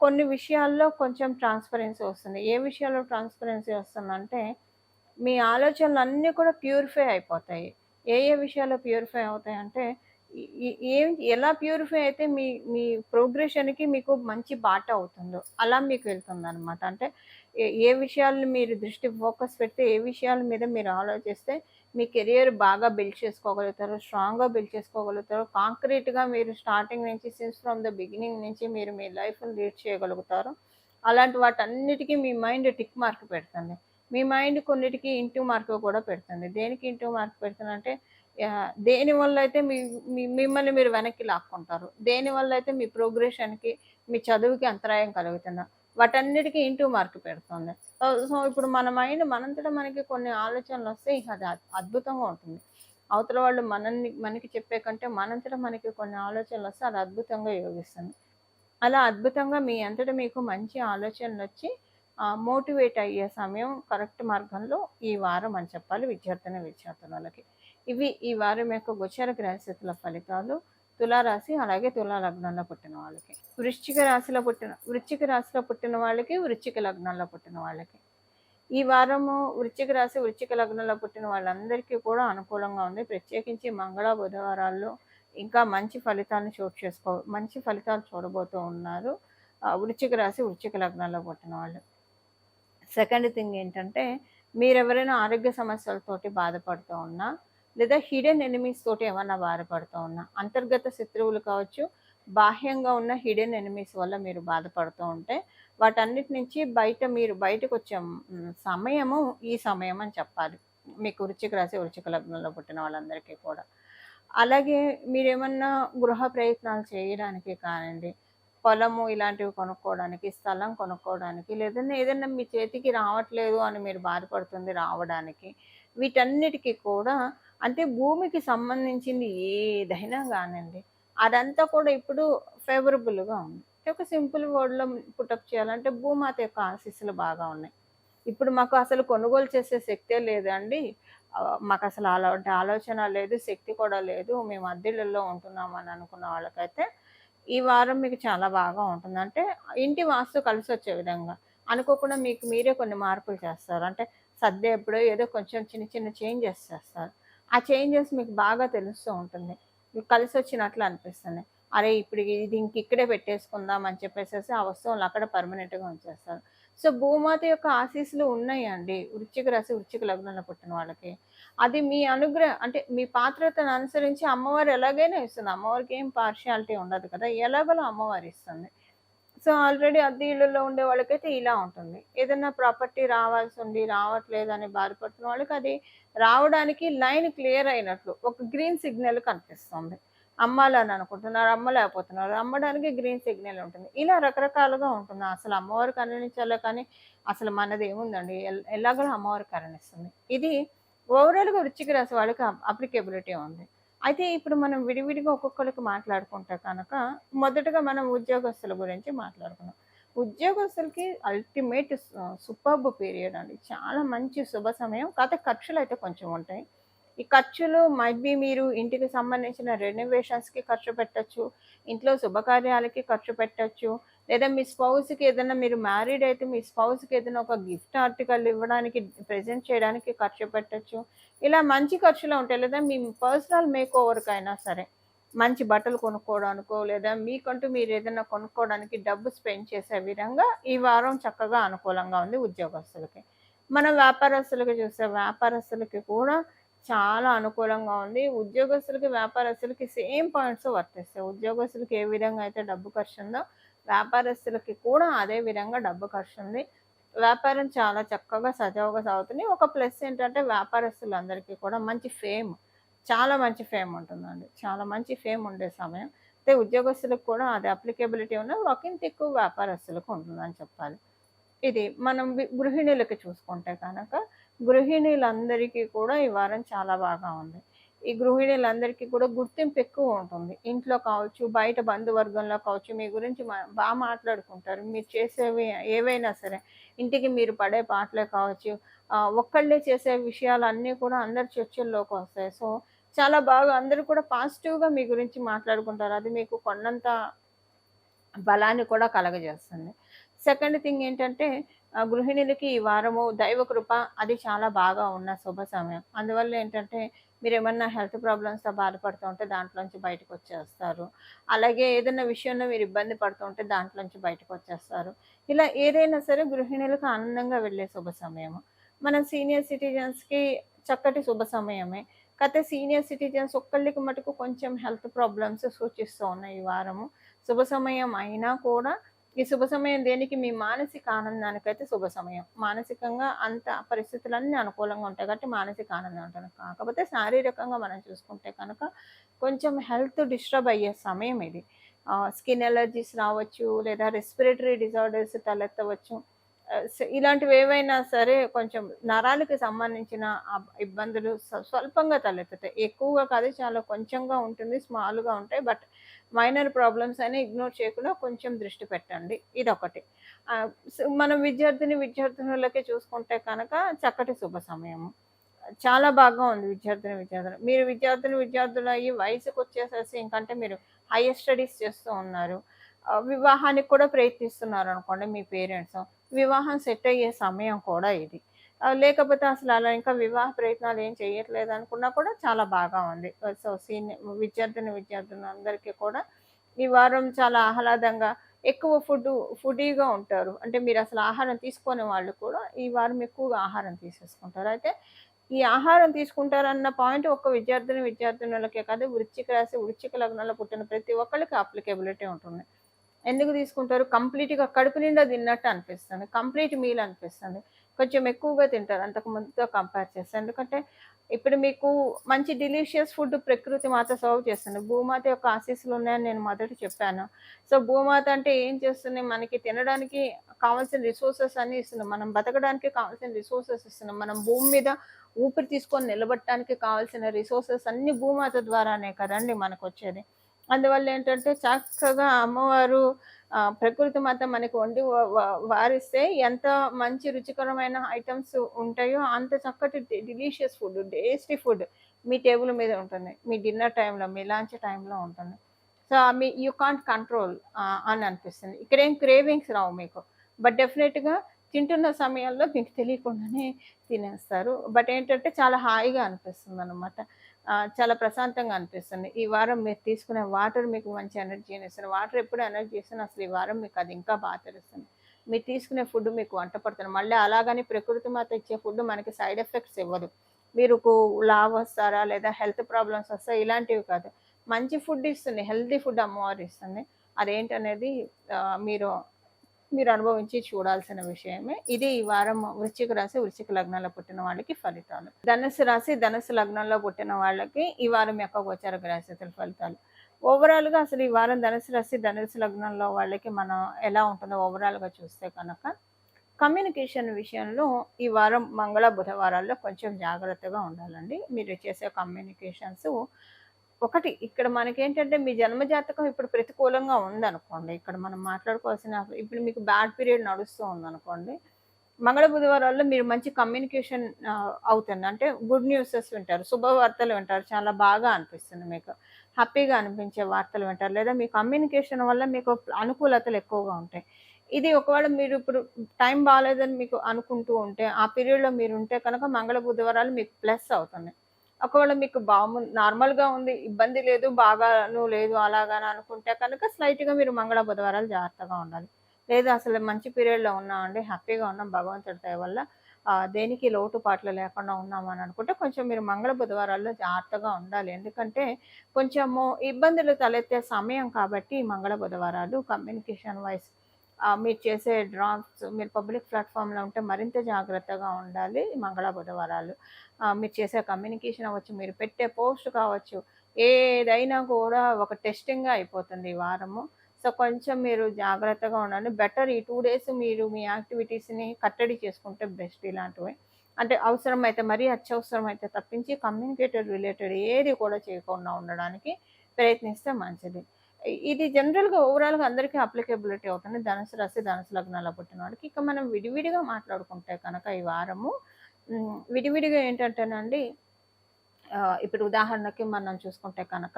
కొన్ని విషయాల్లో కొంచెం ట్రాన్స్‌పరెన్సీ వస్తుంది. ఏ విషయాల్లో ట్రాన్స్‌పరెన్సీ వస్తుందంటే మీ ఆలోచనలన్నీ కూడా ప్యూరిఫై అయిపోతాయి. ఏ ఏ విషయాల్లో ప్యూరిఫై అవుతాయంటే, ఈ ఈ ఏం ఎలా ప్యూరిఫై అయితే మీ మీ ప్రోగ్రెషన్‌కి మీకు మంచి బాట అవుతుందో, అలా మీకు వెళ్తుందనమాట. అంటే ఏ విషయాలను మీరు దృష్టి ఫోకస్ పెడితే, ఏ విషయాల మీద మీరు ఆలోచిస్తే, మీ కెరియర్ బాగా బిల్డ్ చేసుకోగలుగుతారో, స్ట్రాంగ్‌గా బిల్డ్ చేసుకోగలుగుతారో, కాంక్రీట్‌గా మీరు స్టార్టింగ్ నుంచి ఫ్రమ్ ద బిగినింగ్ నుంచి మీరు మీ లైఫ్‌ని లీడ్ చేయగలుగుతారో, అలాంటి వాటన్నిటికి మీ మైండ్ టిక్ మార్క్ పెడుతుంది. మీ మైండ్ కొన్నిటికి ఇంటూ మార్క్ కూడా పెడుతుంది. దేనికి ఇంటూ మార్క్ పెడుతుందంటే దేనివల్ల అయితే మిమ్మల్ని మీరు వెనక్కి లాక్కుంటారు. దేనివల్ల అయితే మీ ప్రోగ్రెషన్‌కి, మీ చదువుకి అంతరాయం కలుగుతుందో వాటన్నిటికి ఇంటూ మార్క్ పెడుతుంది. సో, ఇప్పుడు మన మైండ్ మనంతట మనకి కొన్ని ఆలోచనలొస్తే ఇక అది అద్భుతంగా ఉంటుంది. అవతల వాళ్ళు మనకి చెప్పే కంటే మనంతట మనకి కొన్ని ఆలోచనలొస్తే అది అద్భుతంగా యోగిస్తుంది. అలా అద్భుతంగా మీ అంతట మీకు మంచి ఆలోచనలొచ్చి మోటివేట్ అయ్యే సమయం కరెక్ట్ మార్గంలో ఈ వారం అని చెప్పాలి విద్యార్థినులకి. ఇవి ఈ వారం యొక్క గోచర గ్రహస్థితుల ఫలితాలు. తులారాశి అలాగే తులా లగ్నంలో పుట్టిన వాళ్ళకి. వృశ్చిక రాశిలో పుట్టిన వాళ్ళకి, వృశ్చిక లగ్నంలో పుట్టిన వాళ్ళకి. ఈ వారము వృశ్చిక రాశి, వృశ్చిక లగ్నంలో పుట్టిన వాళ్ళందరికీ కూడా అనుకూలంగా ఉంది. ప్రత్యేకించి మంగళ, బుధవారాల్లో ఇంకా మంచి ఫలితాలు చూడబోతూ ఉన్నారు. వృశ్చిక రాశి, వృశ్చిక లగ్నంలో పుట్టిన వాళ్ళు. సెకండ్ థింగ్ ఏంటంటే, మీరెవరైనా ఆరోగ్య సమస్యలతోటి బాధపడుతూ ఉన్నా, లేదా హిడెన్ ఎనిమీస్ తోటి ఏమన్నా బాధపడుతూ ఉన్నా, అంతర్గత శత్రువులు కావచ్చు, బాహ్యంగా ఉన్న హిడెన్ ఎనిమీస్ వల్ల మీరు బాధపడుతూ ఉంటే, వాటన్నిటి నుంచి మీరు బయటకొచ్చే సమయము ఈ సమయం అని చెప్పాలి. మీకు వృశ్చిక రాశి, వృశ్చిక లగ్నంలో పుట్టిన వాళ్ళందరికీ కూడా. అలాగే మీరేమన్నా గృహ ప్రయత్నాలు చేయడానికి కానియండి, పొలము ఇలాంటివి కొనుక్కోవడానికి, స్థలం కొనుక్కోవడానికి, లేదన్నా ఏదన్నా మీ చేతికి రావట్లేదు అని మీరు బాధపడుతుంది రావడానికి, వీటన్నిటికి కూడా అంటే భూమికి సంబంధించింది ఏదైనా గానండి, అదంతా కూడా ఇప్పుడు ఫేవరబుల్‌గా ఉంది. ఒక సింపుల్ వర్డ్‌లో పుటప్ చేయాలంటే భూమాత యొక్క ఆశీస్సులు బాగా ఉన్నాయి. ఇప్పుడు మాకు అసలు కొనుగోలు చేసే శక్తే లేదండి. మాకసలు అలాంటి ఆలోచన లేదు, శక్తి కూడా లేదు. మేము అద్దెళ్ళలో ఉంటున్నామని అనుకున్న వాళ్ళకైతే ఈ వారం మీకు చాలా బాగా ఉంటుంది. అంటే ఇంటి వాస్తు కలిసొచ్చే విధంగా. అనుకోకుండా మీకు మీరే కొన్ని మార్పులు చేస్తారు. అంటే సర్దేప్పుడో ఏదో కొంచెం చిన్న చిన్న చేంజెస్ చేస్తారు. ఆ చేంజెస్ మీకు బాగా తెలుస్తూ ఉంటుంది. మీకు కలిసొచ్చినట్లు అనిపిస్తుంది. అరే! ఇప్పుడు ఇది ఇక్కడే పెట్టేసుకుందాం అని చెప్పేసేసి ఆ వస్తువులను అక్కడ పర్మనెంట్‌గా ఉంచేస్తారు. సో, భూమాత యొక్క ఆశీస్సులు ఉన్నాయండి. వృశ్చిక రాశి, వృశ్చిక లగ్నంలో పుట్టిన వాళ్ళకి. అది మీ అంటే మీ పాత్రతను అనుసరించి అమ్మవారు ఎలాగైనా ఇస్తుంది. అమ్మవారికి ఏం పార్షియాలిటీ ఉండదు కదా! ఎలాగోలా అమ్మవారు ఇస్తుంది. సో, ఆల్రెడీ అద్దె ఇళ్లలో ఉండే వాళ్ళకైతే ఇలా ఉంటుంది. ఏదన్నా ప్రాపర్టీ రావాల్సుంది, రావట్లేదని బాధపడుతున్న వాళ్ళకి అది రావడానికి లైన్ క్లియర్ అయినట్లు ఒక గ్రీన్ సిగ్నల్ కనిపిస్తుంది. అమ్మాలని అనుకుంటున్నారు, అమ్మలేకపోతున్నారు. అమ్మడానికి గ్రీన్ సిగ్నల్ ఉంటుంది. ఇలా రకరకాలుగా ఉంటుంది. అసలు అమ్మవారు కరుణించాలో కానీ అసలు మనదేముందండి ఎలాగోలా అమ్మవారు కరుణిస్తుంది. ఇది ఓవరాల్‌గా వృశ్చిక రాశి వాళ్ళకి అప్లికేబిలిటీ ఉంది. అయితే ఇప్పుడు మనం విడివిడిగా ఒక్కొక్కళ్ళకి మాట్లాడుకుంటే కనుక, మొదటగా మనం ఉద్యోగస్తుల గురించి మాట్లాడుకుందాం. ఉద్యోగస్తులకి అల్టిమేట్ సూపర్బ్ పీరియడ్ అండి. చాలా మంచి శుభ సమయం. కాకపోతే ఖర్చులైతే కొంచెం ఉంటాయి. ఈ ఖర్చులు మైట్ బీ మీరు ఇంటికి సంబంధించిన రెనోవేషన్స్‌కి ఖర్చు పెట్టొచ్చు. ఇంట్లో శుభకార్యాలకి ఖర్చు పెట్టొచ్చు. లేదా మీ స్పౌస్‌కి ఏదైనా మీరు మ్యారీడ్ అయితే మీ స్పౌస్‌కి ఏదైనా ఒక గిఫ్ట్ ఆర్టికల్ ఇవ్వడానికి, ప్రెజెంట్ చేయడానికి ఖర్చు పెట్టొచ్చు. ఇలా మంచి ఖర్చులు ఉంటాయి. లేదా మీ పర్సనల్ మేకోవర్‌కైనా సరే, మంచి బట్టలు కొనుక్కోవడానికో, లేదా మీకంటూ మీరేదైనా కొనుక్కోవడానికి డబ్బు స్పెండ్ చేసే విధంగా ఈ వారం చక్కగా అనుకూలంగా ఉంది ఉద్యోగస్తులకి. మనం వ్యాపారస్తులకి చూస్తే, వ్యాపారస్తులకి కూడా చాలా అనుకూలంగా ఉంది. ఉద్యోగస్తులకి, వ్యాపారస్తులకి సేమ్ పాయింట్స్ వర్తిస్తాయి. ఉద్యోగస్తులకి ఏ విధంగా అయితే డబ్బు ఖర్చుందో, వ్యాపారస్తులకి కూడా అదే విధంగా డబ్బు ఖర్చుంది. వ్యాపారం చాలా చక్కగా సజావుగా సాగుతుంది. ఒక ప్లస్ ఏంటంటే వ్యాపారస్తులందరికీ కూడా మంచి ఫేమ్, చాలా మంచి ఫేమ్ ఉంటుందండి. చాలా మంచి ఫేమ్ ఉండే సమయం. అయితే ఉద్యోగస్తులకు కూడా అది అప్లికేబిలిటీ ఉన్న ఒకంత ఎక్కువ వ్యాపారస్తులకు ఉంటుందని చెప్పాలి. ఇది మనం గృహిణులకి చూసుకుంటే కనుక, గృహిణీలందరికీ కూడా ఈ వారం చాలా బాగా ఉంది. ఈ గృహిణీలందరికీ కూడా గుర్తింపు ఎక్కువ ఉంటుంది. ఇంట్లో కావచ్చు, బయట బంధువర్గంలో కావచ్చు, మీ గురించి మాట్లాడుకుంటారు. మీరు చేసేవి ఏవైనా సరే, ఇంటికి మీరు పడే పాటలే కావచ్చు, ఒక్కళ్ళే చేసే విషయాలన్నీ కూడా అందరి చర్చల్లోకి వస్తాయి. సో, చాలా బాగా అందరూ కూడా పాజిటివ్‌గా మీ గురించి మాట్లాడుకుంటారు. అది మీకు కొండంత బలాన్ని కూడా కలగజేస్తుంది. సెకండ్ థింగ్ ఏంటంటే గృహిణులకి ఈ వారము దైవ కృప అది చాలా బాగా ఉన్న శుభ సమయం. అందువల్ల ఏంటంటే మీరేమన్నా హెల్త్ ప్రాబ్లమ్స్‌తో బాధపడుతూ ఉంటే దాంట్లోంచి బయటకొచ్చేస్తారు. అలాగే ఏదైనా విషయంలో మీరు ఇబ్బంది పడుతూ ఉంటే దాంట్లోంచి బయటకొచ్చేస్తారు. ఇలా ఏదైనా సరే గృహిణులకు ఆనందంగా వెళ్ళే శుభ సమయము. మన సీనియర్ సిటిజన్స్‌కి చక్కటి శుభ సమయమే. కాతే సీనియర్ సిటిజన్స్ ఒక్కళ్ళకి మటుకు కొంచెం హెల్త్ ప్రాబ్లమ్స్ సూచిస్తూ ఉన్నాయి ఈ వారము. శుభ సమయం అయినా కూడా ఈ శుభ సమయం దేనికి మీ మానసిక ఆనందానికైతే శుభ సమయం. మానసికంగా అంత పరిస్థితులన్నీ అనుకూలంగా ఉంటాయి కాబట్టి మానసిక ఆనందం ఉంటుంది. కాకపోతే శారీరకంగా మనం చూసుకుంటే కనుక కొంచెం హెల్త్ డిస్టర్బ్ అయ్యే సమయం ఇది. స్కిన్ ఎలర్జీస్ రావచ్చు, లేదా రెస్పిరేటరీ డిజార్డర్స్ తలెత్తవచ్చు. ఇలాంటివి ఏవైనా సరే కొంచెం నరాలకి సంబంధించిన ఇబ్బందులు స్వల్పంగా తలెత్తుతాయి. ఎక్కువగా కాదు, చాలా కొంచెంగా ఉంటుంది, స్మాల్‌గా ఉంటాయి. బట్ మైనర్ ప్రాబ్లమ్స్ అని ఇగ్నోర్ చేయకుండా కొంచెం దృష్టి పెట్టండి. ఇదొకటి. మనం విద్యార్థినులకే చూసుకుంటే కనుక చక్కటి శుభ సమయము. చాలా బాగా ఉంది విద్యార్థులు. మీరు విద్యార్థులయ్యి వయసుకొచ్చేసేసి ఇంకంటే మీరు హైయర్ స్టడీస్ చేస్తూ ఉన్నారు. వివాహానికి కూడా ప్రయత్నిస్తున్నారనుకోండి మీ పేరెంట్స్. వివాహం సెట్ అయ్యే సమయం కూడా ఇది. లేకపోతే అసలు అలా ఇంకా వివాహ ప్రయత్నాలు ఏం చేయట్లేదు అనుకున్నా కూడా చాలా బాగా ఉంది. సో, విద్యార్థులందరికీ కూడా ఈ వారం చాలా ఆహ్లాదంగా ఎక్కువ ఫుడ్డీగా ఉంటారు. అంటే మీరసలు ఆహారం తీసుకోని వాళ్ళు కూడా ఈ వారం ఎక్కువగా ఆహారం తీసేసుకుంటారు. అయితే ఈ ఆహారం తీసుకుంటారన్న పాయింట్ ఒక్క విద్యార్థినులకే కాదు, వృశ్చిక రాశి, వృశ్చిక లగ్నంలో పుట్టిన ప్రతి ఒక్కళ్ళకి అప్లికేబిలిటీ ఉంటుంది. ఎందుకు తీసుకుంటారు? కంప్లీట్‌గా కడుపు నిండా తిన్నట్టు అనిపిస్తుంది. కంప్లీట్ మీల్ అనిపిస్తుంది. కొంచెం ఎక్కువగా తింటారు అంతకు ముందుతో కంపేర్ చేస్తే. ఎందుకంటే ఇప్పుడు మీకు మంచి డెలీషియస్ ఫుడ్ ప్రకృతి మాత సర్వ్ చేస్తుంది. భూమాత యొక్క ఆశీస్సులు ఉన్నాయని నేను మొదట చెప్పాను. సో, భూమాత అంటే ఏం చేస్తుంది? మనకి తినడానికి కావాల్సిన రిసోర్సెస్ అన్నీ ఇస్తుంది. మనం బతకడానికి కావాల్సిన రిసోర్సెస్ ఇస్తుంది. మనం భూమి మీద ఊపిరి తీసుకొని నిలబడటానికి కావాల్సిన రిసోర్సెస్ అన్నీ భూమాత ద్వారానే కదండీ మనకొచ్చేది. అందువల్ల ఏంటంటే చక్కగా అమ్మవారు ప్రకృతి మాత మనకి వండి వ వ వారిస్తే ఎంత మంచి రుచికరమైన ఐటెమ్స్ ఉంటాయో, అంత చక్కటి డెలీషియస్ ఫుడ్, టేస్టీ ఫుడ్ మీ టేబుల్ మీద ఉంటుంది. మీ డిన్నర్ టైమ్‌లో, మీ లంచ్ టైమ్‌లో ఉంటుంది. సో, యూ కాంట్ కంట్రోల్ అని అనిపిస్తుంది. ఇక్కడేం క్రేవింగ్స్ రావు మీకు. బట్ డెఫినెట్‌గా తింటున్న సమయంలో మీకు తెలియకుండానే తినేస్తారు. బట్ ఏంటంటే చాలా హాయిగా అనిపిస్తుందనమాట. చాలా ప్రశాంతంగా అనిపిస్తుంది. ఈ వారం మీరు తీసుకునే వాటర్ మీకు మంచి ఎనర్జీని ఇస్తుంది. వాటర్ ఎప్పుడు ఎనర్జీ ఇస్తుంది, అసలు ఈ వారం మీకు అది ఇంకా బాగా తెలుస్తుంది. మీరు తీసుకునే ఫుడ్ మీకు వంట పడుతుంది. మళ్ళీ అలాగని ప్రకృతి మాత ఇచ్చే ఫుడ్ మనకి సైడ్ ఎఫెక్ట్స్ ఇవ్వదు. మీరు లావు వస్తారా, లేదా హెల్త్ ప్రాబ్లమ్స్ వస్తాయి, ఇలాంటివి కాదు. మంచి ఫుడ్ ఇస్తుంది. హెల్తీ ఫుడ్ అమ్మవారు ఇస్తుంది. అదేంటనేది మీరు మీరు అనుభవించి చూడాల్సిన విషయమే. ఇది ఈ వారం వృశ్చిక రాశి, వృశ్చిక లగ్నంలో పుట్టిన వాళ్ళకి ఫలితాలు. ధనుస్సు రాశి, ధనుస్సు లగ్నంలో పుట్టిన వాళ్ళకి ఈ వారం యొక్క గోచార గ్రహస్థితుల ఫలితాలు. ఓవరాల్‌గా అసలు ఈ వారం ధనుస్సు రాశి, ధనుస్సు లగ్నంలో వాళ్ళకి మనం ఎలా ఉంటుందో ఓవరాల్‌గా చూస్తే కనుక, కమ్యూనికేషన్ విషయంలో ఈ వారం మంగళ, బుధవారాల్లో కొంచెం జాగ్రత్తగా ఉండాలండి. మీరు చేసే కమ్యూనికేషన్స్ ఒకటి ఇక్కడ మనకేంటంటే మీ జన్మ జాతకం ఇప్పుడు ప్రతికూలంగా ఉందనుకోండి. ఇక్కడ మనం మాట్లాడుకోవాల్సిన ఇప్పుడు మీకు బ్యాడ్ పీరియడ్ నడుస్తూ ఉందనుకోండి. మంగళ, బుధవారాల్లో మీరు మంచి కమ్యూనికేషన్ అవుతుంది. అంటే గుడ్ న్యూసెస్ వింటారు. శుభవార్తలు వింటారు. చాలా బాగా అనిపిస్తుంది మీకు. హ్యాపీగా అనిపించే వార్తలు వింటారు. లేదా మీ కమ్యూనికేషన్ వల్ల మీకు అనుకూలతలు ఎక్కువగా ఉంటాయి. ఇది ఒకవేళ మీరు ఇప్పుడు టైం బాలేదని మీకు అనుకుంటూ ఉంటే, ఆ పీరియడ్‌లో మీరుంటే కనుక మంగళ, బుధవారాలు మీకు ప్లస్ అవుతుంది. ఒకవేళ మీకు నార్మల్‌గా ఉంది, ఇబ్బంది లేదు, బాగాను లేదు అలాగని అనుకుంటే కనుక స్లైట్‌గా మీరు మంగళ, బుధవారాలు జాగ్రత్తగా ఉండాలి. లేదు అసలు మంచి పీరియడ్‌లో ఉన్నామండి, హ్యాపీగా ఉన్నాం భగవంతుడి దయ వల్ల. దేనికి లోటుపాట్లు లేకుండా ఉన్నామని అనుకుంటే కొంచెం మీరు మంగళ, బుధవారాల్లో జాగ్రత్తగా ఉండాలి. ఎందుకంటే కొంచెము ఇబ్బందులు తలెత్తే సమయం కాబట్టి ఈ మంగళ, బుధవారాలు కమ్యూనికేషన్ వైస్ మీరు చేసే డ్రాఫ్ట్స్ మీరు పబ్లిక్ ప్లాట్‌ఫామ్‌లో ఉంటే మరింత జాగ్రత్తగా ఉండాలి ఈ మంగళ, బుధవారాలు. మీరు చేసే కమ్యూనికేషన్ అవ్వచ్చు, మీరు పెట్టే పోస్ట్ కావచ్చు, ఏదైనా కూడా ఒక టెస్టింగ్‌గా అయిపోతుంది ఈ వారము. సో, కొంచెం మీరు జాగ్రత్తగా ఉండండి. బెటర్ ఈ 2 డేస్ మీరు మీ యాక్టివిటీస్‌ని కట్టడి చేసుకుంటే బెస్ట్ ఇలాంటివి. అంటే అవసరమైతే మరీ అత్యవసరమైతే తప్పించి కమ్యూనికేటెడ్ రిలేటెడ్ ఏది కూడా చేయకుండా ఉండడానికి ప్రయత్నిస్తే మంచిది. ఇది జనరల్‌గా ఓవరాల్‌గా అందరికీ అప్లికేబిలిటీ అవుతుంది. ధనుసు రాశి, ధనుసు లగ్నాల్లో పుట్టిన వాళ్ళకి. ఇక మనం విడివిడిగా మాట్లాడుకుంటే కనుక ఈ వారము విడివిడిగా ఏంటంటేనండి ఇప్పుడు ఉదాహరణకి మనం చూసుకుంటే కనుక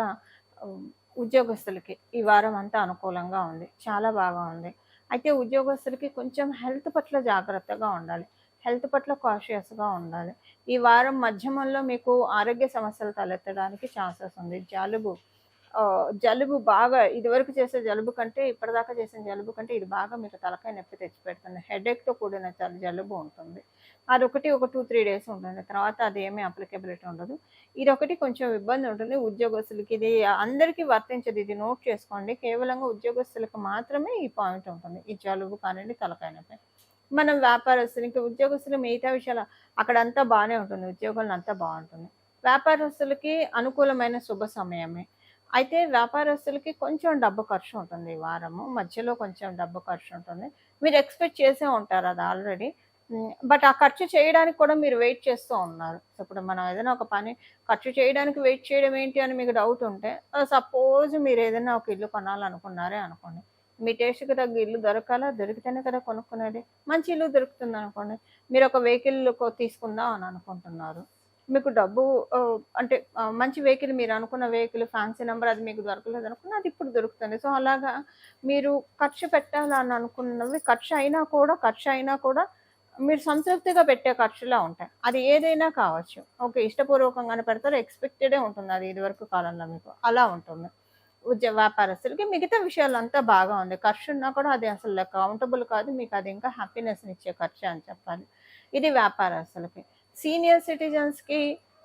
హ్మ్, ఉద్యోగస్తులకి ఈ వారం అంతా అనుకూలంగా ఉంది. చాలా బాగా ఉంది. అయితే ఉద్యోగస్తులకి కొంచెం హెల్త్ పట్ల జాగ్రత్తగా ఉండాలి. హెల్త్ పట్ల కాషియస్‌గా ఉండాలి. ఈ వారం మధ్యమంలో మీకు ఆరోగ్య సమస్యలు తలెత్తడానికి ఛాన్సెస్ ఉంది. జలుబు బాగా ఇదివరకు చేసే జలుబు కంటే ఇప్పటిదాకా చేసిన జలుబు కంటే ఇది బాగా మీకు తలకాయ నొప్పి తెచ్చిపెడుతుంది. హెడేక్‌తో కూడిన జలుబు ఉంటుంది. అదొకటి ఒక 2, 3 డేస్ ఉంటుంది. తర్వాత అదేమీ అప్లికేబిలిటీ ఉండదు. ఇదొకటి కొంచెం ఇబ్బంది ఉంటుంది ఉద్యోగస్తులకి. ఇది అందరికీ వర్తించదు. ఇది నోట్ చేసుకోండి. కేవలంగా ఉద్యోగస్తులకు మాత్రమే ఈ పాయింట్ ఉంటుంది. ఈ జలుబు కానియండి, తలకాయ నొప్పి. మనం వ్యాపారస్తులు ఇంకా ఉద్యోగస్తులు మిగతా విషయాలు అక్కడంతా బానే ఉంటుంది. ఉద్యోగంలో అంతా బావుంటుంది. వ్యాపారస్తులకి అనుకూలమైన శుభ సమయమే. అయితే వ్యాపారస్తులకి కొంచెం డబ్బు ఖర్చు ఉంటుంది ఈ వారము. మధ్యలో కొంచెం డబ్బు ఖర్చు ఉంటుంది. మీరు ఎక్స్‌పెక్ట్ చేసే ఉంటారు అది ఆల్రెడీ. బట్ ఆ ఖర్చు చేయడానికి కూడా మీరు వెయిట్ చేస్తూ ఉన్నారు. ఇప్పుడు మనం ఏదైనా ఒక పని ఖర్చు చేయడానికి వెయిట్ చేయడం ఏంటి అని మీకు డౌట్ ఉంటే సపోజ్ మీరు ఏదైనా ఒక ఇల్లు కొనాలనుకున్నారే అనుకోండి. మీ టేస్ట్‌కి తగ్గ ఇల్లు దొరకాలా? దొరికితేనే కదా కొనుక్కునేది. మంచి ఇల్లు దొరుకుతుందనుకోండి. మీరు ఒక వెహికల్ తీసుకుందాం అని అనుకుంటున్నారు. మీకు డబ్బు అంటే మంచి వెహికల్ మీరు అనుకున్న వెహికల్ ఫ్యాన్సీ నంబర్ అది మీకు దొరకలేదనుకున్న అది ఇప్పుడు దొరుకుతుంది. సో, అలాగా మీరు ఖర్చు పెట్టాలని అనుకున్నవి ఖర్చయినా కూడా మీరు సంతృప్తిగా పెట్టే ఖర్చులా ఉంటాయి. అది ఏదైనా కావచ్చు. ఓకే. ఇష్టపూర్వకంగానే పెడతారు. ఎక్స్‌పెక్టెడే ఉంటుంది అది ఇదివరకు కాలంలో మీకు. అలా ఉంటుంది. వ్యాపారస్తులకి. మిగతా విషయాలంతా బాగా ఉంది. ఖర్చున్నా కూడా అది అసలు కౌంటబుల్ కాదు. మీకది ఇంకా హ్యాపీనెస్‌నిచ్చే ఖర్చే అని చెప్పాలి. ఇది వ్యాపారస్తులకి. సీనియర్ సిటిజన్స్‌కి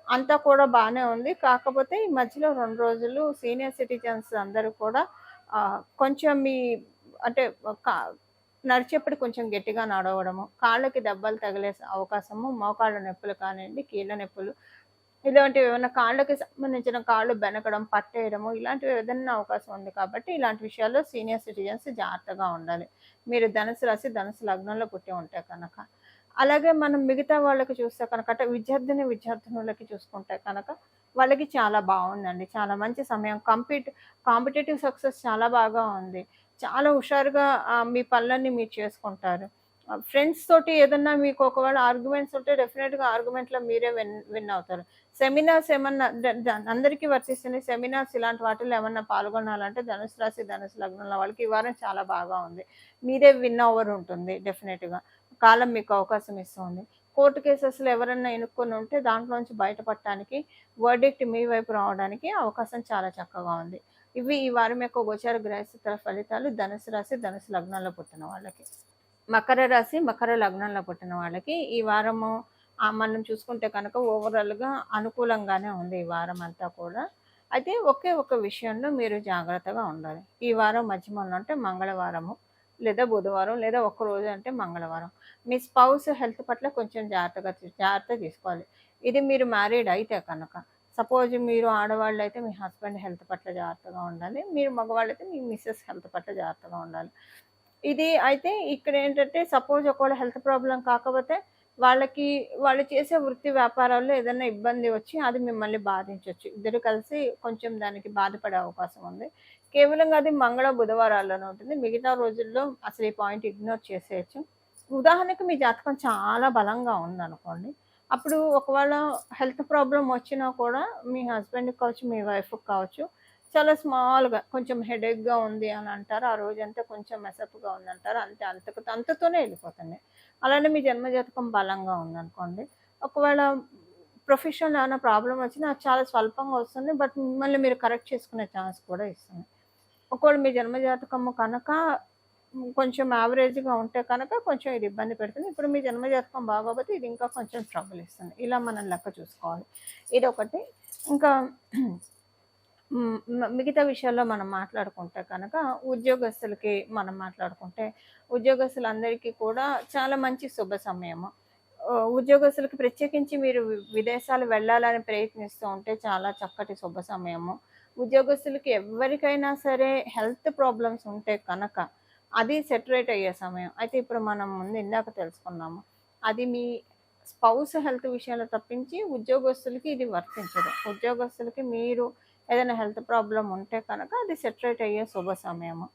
అంతా కూడా బానే ఉంది. కాకపోతే ఈ మధ్యలో 2 రోజులు సీనియర్ సిటిజన్స్ అందరూ కూడా కొంచెం అంటే క నడిచేప్పుడు కొంచెం గట్టిగా నడవడము, కాళ్ళకి దెబ్బలు తగిలే అవకాశము, మోకాళ్ళ నొప్పులు కానియండి, కీళ్ళ నొప్పులు ఇలాంటివి ఏమన్నా కాళ్ళకి సంబంధించిన కాళ్ళు బెనకడం, పట్టేయడము ఇలాంటివి ఏదన్నా అవకాశం ఉంది కాబట్టి, ఇలాంటి విషయాల్లో సీనియర్ సిటిజన్స్ జాగ్రత్తగా ఉండాలి. మీరు ధనుసు రాశి, ధనుసు లగ్నంలో పుట్టి ఉంటే కనక. అలాగే మనం మిగతా వాళ్ళకి చూస్తే కనుక అంటే విద్యార్థినులకి చూసుకుంటే కనుక, వాళ్ళకి చాలా బావుందండి. చాలా మంచి సమయం. కాంపిటీటివ్ సక్సెస్ చాలా బాగా ఉంది. చాలా హుషారుగా మీ పనులన్నీ మీరు చేసుకుంటారు. ఫ్రెండ్స్ తోటి ఏదన్నా మీకు ఒకవేళ ఆర్గ్యుమెంట్స్ ఉంటే డెఫినిట్‌గా ఆర్గ్యుమెంట్‌లో మీరే విన్ అవుతారు. సెమినార్స్ ఏమన్నా ద ద అందరికీ వర్తిస్తుంది. సెమినార్స్ ఇలాంటి వాటిల్లో ఏమన్నా పాల్గొనాలంటే ధనుసు రాశి, ధనుసు లగ్నంలో వాళ్ళకి ఈ వారం చాలా బాగా ఉంది. మీదే విన్ ఓవర్ ఉంటుంది డెఫినిట్‌గా. కాలం మీకు అవకాశం ఇస్తుంది. కోర్ట్ కేసెస్‌లో ఎవరన్నా ఇరుక్కొని ఉంటే దాంట్లోంచి బయటపడటానికి, వర్డిక్ట్ మీ వైపు రావడానికి అవకాశం చాలా చక్కగా ఉంది. ఇవి ఈ వారం యొక్క గోచార గ్రహస్థితుల ఫలితాలు ధనుసు రాశి, ధనుసు లగ్నంలో పుట్టిన వాళ్ళకి. మకర రాశి, మకర లగ్నంలో పుట్టిన వాళ్ళకి ఈ వారము మనం చూసుకుంటే కనుక ఓవరాల్‌గా అనుకూలంగానే ఉంది ఈ వారం అంతా కూడా. అయితే ఒకే ఒక విషయంలో మీరు జాగ్రత్తగా ఉండాలి. ఈ వారం మధ్యమంలో అంటే మంగళవారము, లేదా బుధవారం, లేదా ఒక్కరోజు అంటే మంగళవారం. మీ స్పౌస్ హెల్త్ పట్ల కొంచెం జాగ్రత్త తీసుకోవాలి. ఇది మీరు మ్యారీడ్ అయితే కనుక. సపోజ్ మీరు ఆడవాళ్ళైతే మీ హస్బెండ్ హెల్త్ పట్ల జాగ్రత్తగా ఉండాలి. మీరు మగవాళ్ళైతే మీ మిసెస్ హెల్త్ పట్ల జాగ్రత్తగా ఉండాలి. ఇది అయితే ఇక్కడేంటంటే సపోజ్ ఒకవేళ హెల్త్ ప్రాబ్లమ్ కాకపోతే వాళ్ళకి వాళ్ళు చేసే వృత్తి వ్యాపారాల్లో ఏదైనా ఇబ్బంది వచ్చి అది మిమ్మల్ని బాధించొచ్చు. ఇద్దరు కలిసి కొంచెం దానికి బాధపడే అవకాశం ఉంది. కేవలంగా అది మంగళ, బుధవారాల్లోనే ఉంటుంది. మిగతా రోజుల్లో అసలు ఈ పాయింట్ ఇగ్నోర్ చేసేయొచ్చు. ఉదాహరణకు మీ జాతకం చాలా బలంగా ఉందనుకోండి. అప్పుడు ఒకవేళ హెల్త్ ప్రాబ్లమ్ వచ్చినా కూడా మీ హస్బెండ్‌కి కావచ్చు, మీ వైఫ్‌కి కావచ్చు చాలా స్మాల్‌గా కొంచెం హెడేక్‌గా ఉంది అని అంటారు. ఆ రోజంతా కొంచెం మెసప్‌గా ఉందంటారు. అంతే అంతతోనే ఎళ్ళిపోతుంది. అలానే మీ జన్మజాతకం బలంగా ఉందనుకోండి. ఒకవేళ ప్రొఫెషన్‌లో ఏమైనా ప్రాబ్లమ్ వచ్చినా అది చాలా స్వల్పంగా వస్తుంది. బట్ మిమ్మల్ని మీరు కరెక్ట్ చేసుకునే ఛాన్స్ కూడా ఇస్తుంది. ఒకవేళ మీ జన్మజాతకము కనుక కొంచెం యావరేజ్‌గా ఉంటే కనుక కొంచెం ఇది ఇబ్బంది పెడుతుంది. ఇప్పుడు మీ జన్మజాతకం బాగోపోతే ఇది ఇంకా కొంచెం ట్రబుల్ ఇస్తుంది. ఇలా మనం లెక్క చూసుకోవాలి. ఇదొకటి. ఇంకా మిగతా విషయాల్లో మనం మాట్లాడుకుంటే కనుక ఉద్యోగస్తులకి మనం మాట్లాడుకుంటే ఉద్యోగస్తులందరికీ కూడా చాలా మంచి శుభ సమయము. ఉద్యోగస్తులకి ప్రత్యేకించి మీరు విదేశాలు వెళ్ళాలని ప్రయత్నిస్తూ ఉంటే చాలా చక్కటి శుభ సమయము. ఉద్యోగస్తులకి ఎవ్వరికైనా సరే హెల్త్ ప్రాబ్లమ్స్ ఉంటే కనుక అది సెటరేట్ అయ్యే సమయం. అయితే ఇప్పుడు మనం ముందు ఇందాక తెలుసుకున్నాము. అది మీ స్పౌస్ హెల్త్ విషయంలో తప్పించి ఉద్యోగస్తులకి ఇది వర్తించదు. ఉద్యోగస్తులకి మీరు ఏదైనా హెల్త్ ప్రాబ్లమ్ ఉంటే కనుక అది సెటరేట్ అయ్యే శుభ సమయము.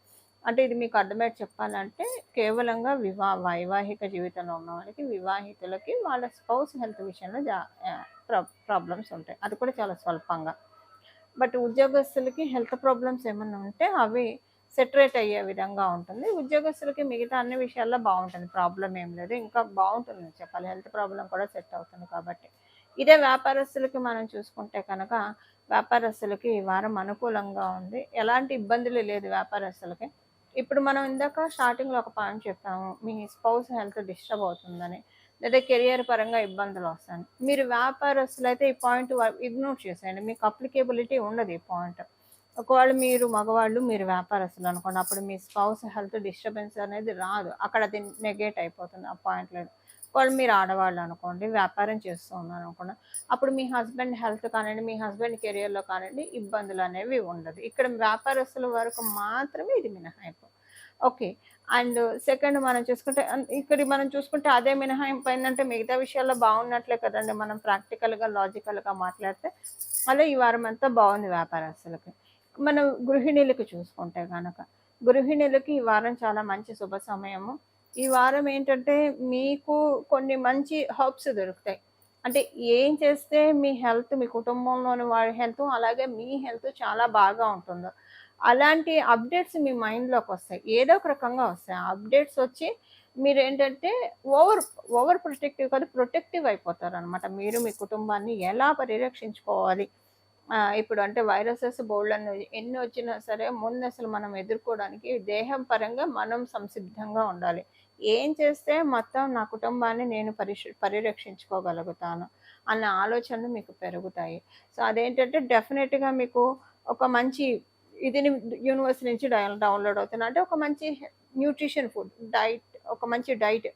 అంటే ఇది మీకు అర్థమయ్యేట్టు చెప్పాలంటే కేవలంగా వైవాహిక జీవితంలో ఉన్న వాళ్ళకి, వివాహితులకి వాళ్ళ స్పౌస్ హెల్త్ విషయంలో ప్రాబ్లమ్స్ ఉంటాయి. అది కూడా చాలా స్వల్పంగా. బట్ ఉద్యోగస్తులకి హెల్త్ ప్రాబ్లమ్స్ ఏమన్నా ఉంటే అవి సెటరేట్ అయ్యే విధంగా ఉంటుంది. ఉద్యోగస్తులకి మిగతా అన్ని విషయాల్లో బావుంటుంది. ప్రాబ్లమ్ ఏం లేదు. ఇంకా బావుంటుందని చెప్పాలి. హెల్త్ ప్రాబ్లమ్ కూడా సెట్ అవుతుంది కాబట్టి. ఇదే వ్యాపారస్తులకి మనం చూసుకుంటే కనుక వ్యాపారస్తులకి ఈ వారం అనుకూలంగా ఉంది. ఎలాంటి ఇబ్బందులు లేదు వ్యాపారస్తులకి. ఇప్పుడు మనం ఇందాక స్టార్టింగ్‌లో ఒక పాయింట్ చెప్పాము. మీ స్పౌస్ హెల్త్ డిస్టర్బ్ అవుతుందని. లేదా కెరియర్ పరంగా ఇబ్బందులొస్తాయని. మీరు వ్యాపారస్తులైతే ఈ పాయింట్ ఇగ్నోర్ చేసేయండి. మీకు అప్లికేబిలిటీ ఉండదు ఈ పాయింట్. ఒకవేళ మీరు మగవాళ్ళు, మీరు వ్యాపారస్తులు అనుకోండి. అప్పుడు మీ స్పౌస్ హెల్త్ డిస్టర్బెన్స్ అనేది రాదు. అక్కడ అది నెగేట్ అయిపోతుంది ఆ పాయింట్‌లో. ఒకవేళ మీరు ఆడవాళ్ళు అనుకోండి, వ్యాపారం చేస్తూ ఉన్నారనుకోండి. అప్పుడు మీ హస్బెండ్ హెల్త్ కానియండి, మీ హస్బెండ్ కెరియర్‌లో కానియండి ఇబ్బందులనేవి ఉండదు. ఇక్కడ వ్యాపారస్తుల వరకు మాత్రమే ఇది మినహాయింపు. ఓకే. అండ్ సెకండ్ మనం చూసుకుంటే ఇక్కడ మనం చూసుకుంటే అదే మినహాయింపు ఏందంటే మిగతా విషయాల్లో బాగున్నట్లే కదండీ! మనం ప్రాక్టికల్‌గా, లాజికల్‌గా మాట్లాడితే. అలా ఈ వారం అంతా బాగుంది వ్యాపారస్తులకి. మనం గృహిణీలకి చూసుకుంటే గనక, గృహిణీలకి ఈ వారం చాలా మంచి శుభ సమయము. ఈ వారం ఏంటంటే మీకు కొన్ని మంచి హర్బ్స్ దొరుకుతాయి. అంటే ఏం చేస్తే మీ హెల్త్, మీ కుటుంబంలోని వారి హెల్త్, అలాగే మీ హెల్త్ చాలా బాగా ఉంటుందో అలాంటి అప్డేట్స్ మీ మైండ్‌లోకొస్తాయి. ఏదో ఒక రకంగా వస్తాయి. ఆ అప్డేట్స్ వచ్చి మీరేంటంటే ఓవర్ ఓవర్ ప్రొటెక్టివ్ కాదు, ప్రొటెక్టివ్ అయిపోతారనమాట. మీరు మీ కుటుంబాన్ని ఎలా పరిరక్షించుకోవాలి. ఇప్పుడు అంటే వైరసెస్ బోలెడన్ని ఎన్ని వచ్చినా సరే ముందసలు మనం ఎదుర్కోవడానికి దేహం పరంగా మనం సంసిద్ధంగా ఉండాలి. ఏం చేస్తే మొత్తం నా కుటుంబాన్ని నేను పరిరక్షించుకోగలుగుతాను అన్న ఆలోచనలు మీకు పెరుగుతాయి. సో, అదేంటంటే డెఫినిట్‌గా మీకు ఒక మంచి ఇదిని యూనివర్స్ నుంచి డౌన్‌లోడ్ అవుతుంది. అంటే ఒక మంచి న్యూట్రిషన్ ఫుడ్, ఒక మంచి డైట్